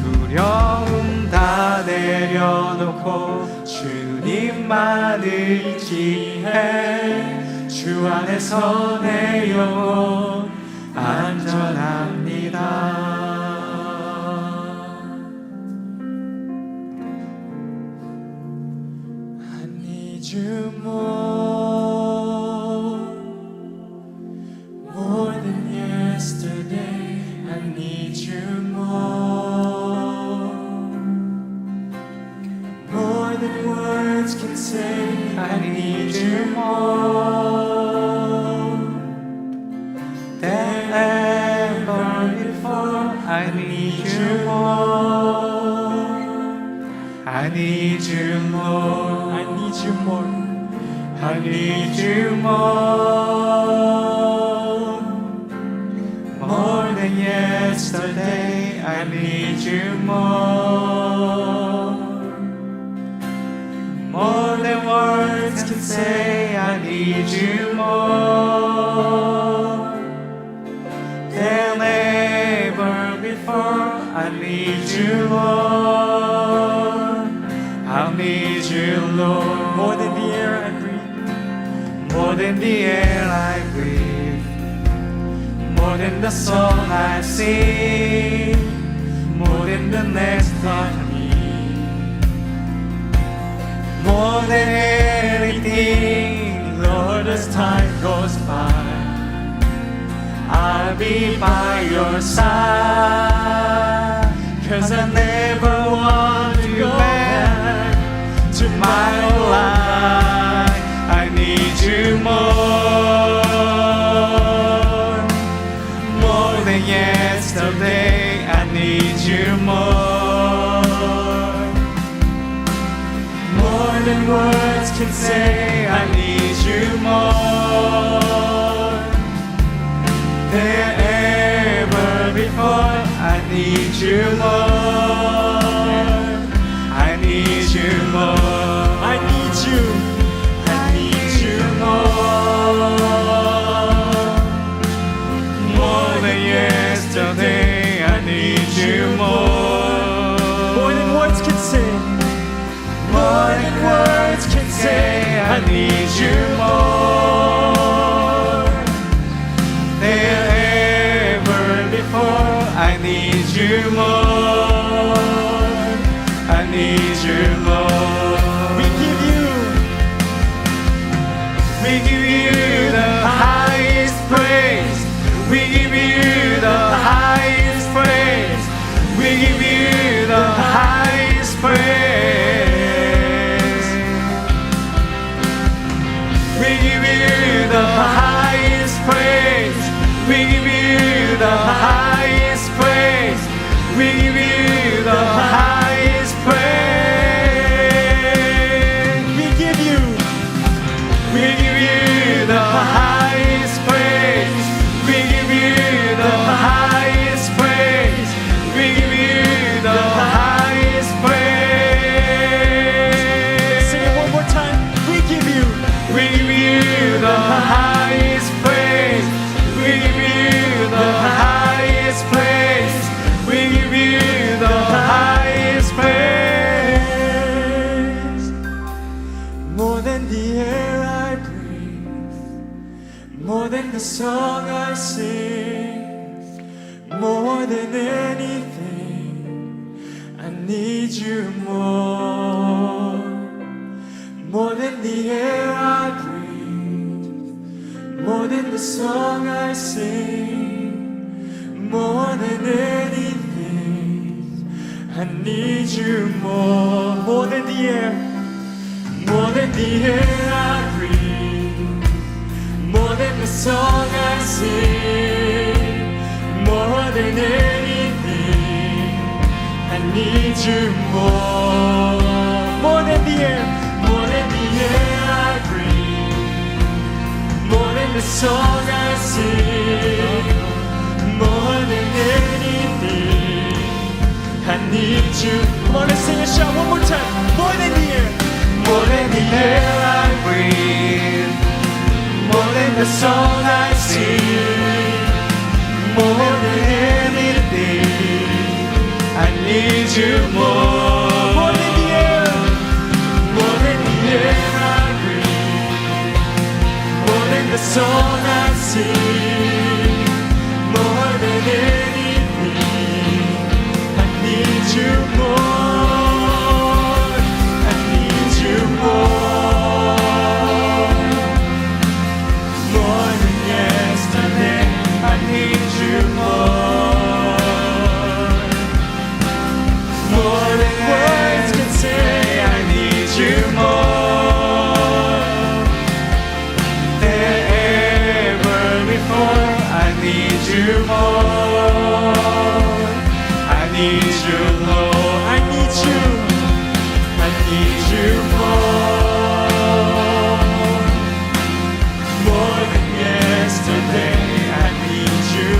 두려움 다 내려놓고 주님만 의지해. 주 안에서 내 영혼 안전합니다. I need you more than yesterday. I need you more than words can say. I need you more than ever before. I need you more. I need you more. I need you more. I need you more. More than yesterday. I need you more. More than words can say. I need you more than ever before. I need you, Lord. I need you, Lord. More than the air I breathe. More than the air I breathe. More than the song I sing. More than the next I need. More than anything, Lord, as time goes by, I'll be by your side. 'Cause I never want to go back. you more than yesterday. I need you more than words can say. I need you more than ever before. I need you more. I need you more. I need you. I need you more than yesterday. I need you more than words can say. More than words can say. I need you more than ever before. I need you more. I need you more. We give you the highest praise. We give you the highest praise. We give you the highest praise. We give you the highest praise. We give you the highest praise. We give you the highest praise. We give you the highest praise. We give you the highest praise. We give you the highest praise. Sing it one more time. We give you the highest praise. We give you the highest praise. We give you the highest praise. more than the air I breathe, more than the song I sing, more than anything. I need you more than the air I breathe, more than the song I sing, more than anything. I need you more than the air, more than the air I breathe, more than the song I sing, more than anything. I need you more than the air, more than the air I breathe, more than the song I sing, more than anything. I need you. Come on, let's sing and shout one more time. More than the air, More than the air I breathe, more than the song I sing, more than anything. I need you more than the air, more than the air I breathe, more than the song I sing, more than anything. I need you more. I need you more than yesterday. I need you more than words can say. I need you more than ever before. I need you more. I need you more. I need you. I need you more than yesterday. I need you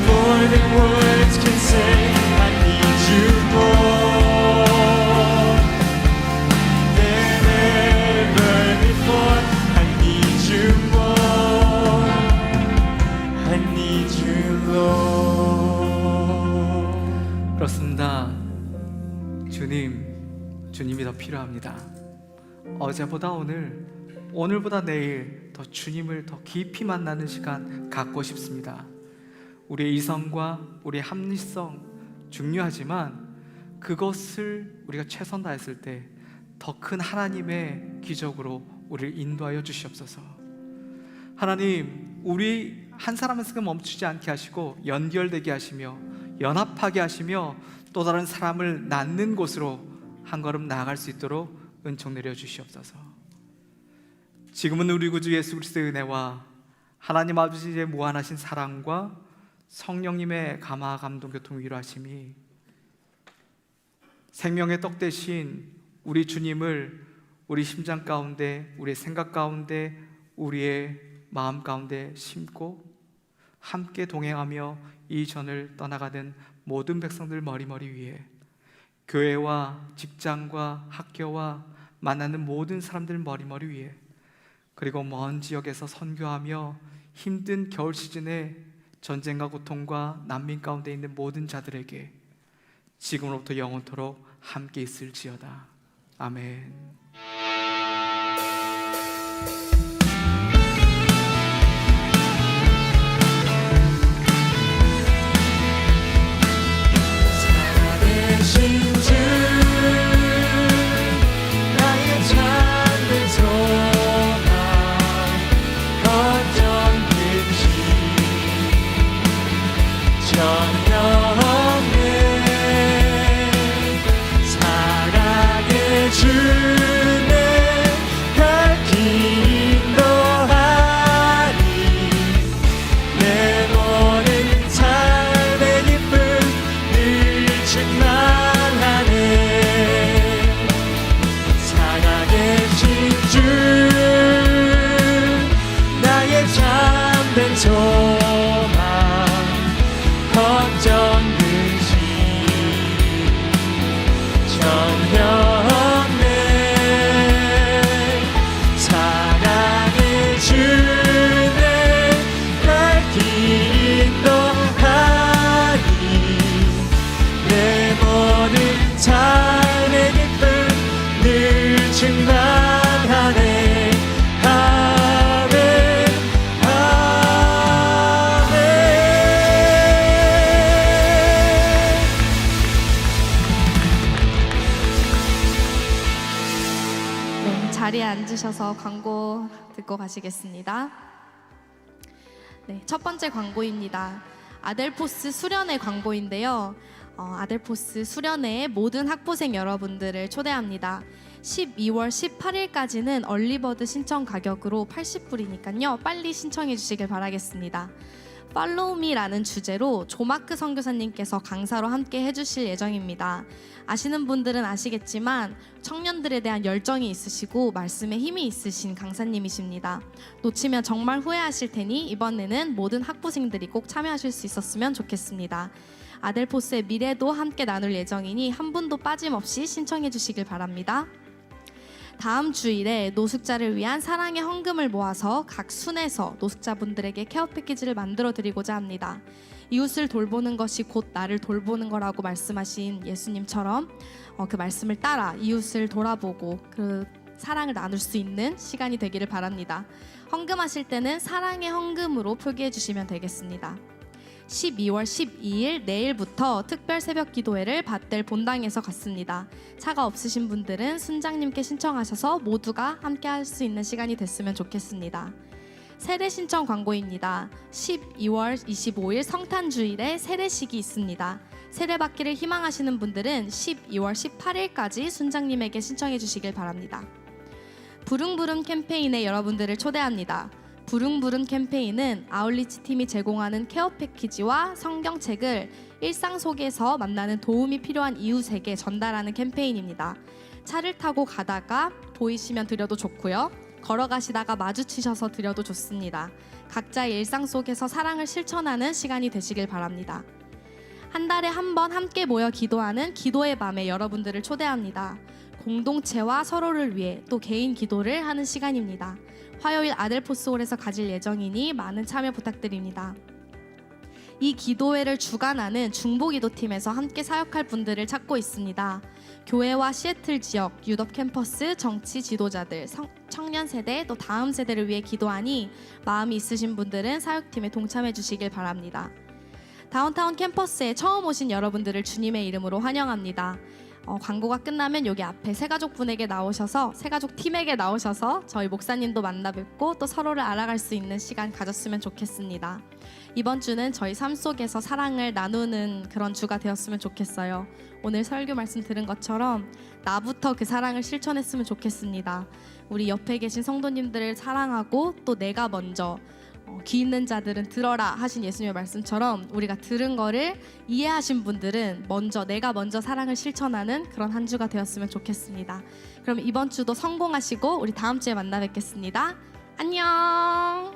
more than words can say. I need you more than ever before. I need you more. I need you, Lord. 그렇습니다. 주님이 더 필요합니다. 어제보다 오늘, 오늘보다 내일 더 주님을 더 깊이 만나는 시간 갖고 싶습니다. 우리의 이성과 우리의 합리성 중요하지만 그것을 우리가 최선 다했을 때 더 큰 하나님의 기적으로 우리를 인도하여 주시옵소서. 하나님, 우리 한 사람 한 사람 멈추지 않게 하시고 연결되게 하시며 연합하게 하시며 또 다른 사람을 낳는 곳으로 한 걸음 나아갈 수 있도록 은총 내려 주시옵소서. 지금은 우리 구주 예수 그리스도의 은혜와 하나님 아버지의 무한하신 사랑과 성령님의 감화 감동 교통 위로하심이 생명의 떡 대신 우리 주님을 우리 심장 가운데, 우리의 생각 가운데, 우리의 마음 가운데 심고 함께 동행하며 이 전을 떠나가는 모든 백성들 머리머리 위에, 교회와 직장과 학교와 만나는 모든 사람들 머리머리 위에, 그리고 먼 지역에서 선교하며 힘든 겨울 시즌에 전쟁과 고통과 난민 가운데 있는 모든 자들에게 지금으로부터 영원토록 함께 있을지어다. 아멘. 살아계신 주 나의 참된 소망 걱정든지 전혀 없네. 사랑의 주네 갈 길 인도하니 내 모든 삶의 기쁨 늘 충만하네. 살아계신 주 나의 참된 소망 걱정 근심 전혀 없네. 사랑의 주네 날 길 인도하니 내 모든 삶의 기쁨 늘 충만하네. 아멘, 아멘. 네, 자리에 앉으셔서 광고 듣고 가시겠습니다. 네, 첫 번째 광고입니다. 아델포스 수련회 광고인데요. 아델포스 수련회에 모든 학부생 여러분들을 초대합니다. 12월 18일까지는 얼리버드 신청 가격으로 80불이니까요. 빨리 신청해 주시길 바라겠습니다. 팔로우 미라는 주제로 조마크 선교사님께서 강사로 함께 해주실 예정입니다. 아시는 분들은 아시겠지만 청년들에 대한 열정이 있으시고 말씀에 힘이 있으신 강사님이십니다. 놓치면 정말 후회하실 테니 이번에는 모든 학부생들이 꼭 참여하실 수 있었으면 좋겠습니다. 아델포스의 미래도 함께 나눌 예정이니 한 분도 빠짐없이 신청해 주시길 바랍니다. 다음 주일에 노숙자를 위한 사랑의 헌금을 모아서 각 순에서 노숙자분들에게 케어 패키지를 만들어 드리고자 합니다. 이웃을 돌보는 것이 곧 나를 돌보는 거라고 말씀하신 예수님처럼 그 말씀을 따라 이웃을 돌아보고 그 사랑을 나눌 수 있는 시간이 되기를 바랍니다. 헌금하실 때는 사랑의 헌금으로 표기해 주시면 되겠습니다. 12월 12일 내일부터 특별 새벽 기도회를 밭델 본당에서 갖습니다. 차가 없으신 분들은 순장님께 신청하셔서 모두가 함께 할 수 있는 시간이 됐으면 좋겠습니다. 세례 신청 광고입니다. 12월 25일 성탄주일에 세례식이 있습니다. 세례 받기를 희망하시는 분들은 12월 18일까지 순장님에게 신청해 주시길 바랍니다. 부릉부릉 캠페인에 여러분들을 초대합니다. 부릉부릉 캠페인은 아울리치 팀이 제공하는 케어 패키지와 성경책을 일상 속에서 만나는 도움이 필요한 이웃에게 전달하는 캠페인입니다. 차를 타고 가다가 보이시면 드려도 좋고요. 걸어가시다가 마주치셔서 드려도 좋습니다. 각자의 일상 속에서 사랑을 실천하는 시간이 되시길 바랍니다. 한 달에 한 번 함께 모여 기도하는 기도의 밤에 여러분들을 초대합니다. 공동체와 서로를 위해 또 개인 기도를 하는 시간입니다. 화요일 아델포스홀에서 가질 예정이니 많은 참여 부탁드립니다. 이 기도회를 주관하는 중보기도팀에서 함께 사역할 분들을 찾고 있습니다. 교회와 시애틀 지역, 유럽 캠퍼스, 정치 지도자들, 청년 세대, 또 다음 세대를 위해 기도하니 마음이 있으신 분들은 사역팀에 동참해 주시길 바랍니다. 다운타운 캠퍼스에 처음 오신 여러분들을 주님의 이름으로 환영합니다. 광고가 끝나면 여기 앞에 새가족분에게 나오셔서 새가족 팀에게 나오셔서 저희 목사님도 만나 뵙고 또 서로를 알아갈 수 있는 시간 가졌으면 좋겠습니다. 이번 주는 저희 삶 속에서 사랑을 나누는 그런 주가 되었으면 좋겠어요. 오늘 설교 말씀 들은 것처럼 나부터 그 사랑을 실천했으면 좋겠습니다. 우리 옆에 계신 성도님들을 사랑하고 또 내가 먼저 귀 있는 자들은 들어라 하신 예수님의 말씀처럼 우리가 들은 거를 이해하신 분들은 내가 먼저 사랑을 실천하는 그런 한 주가 되었으면 좋겠습니다. 그럼 이번 주도 성공하시고 우리 다음 주에 만나 뵙겠습니다. 안녕.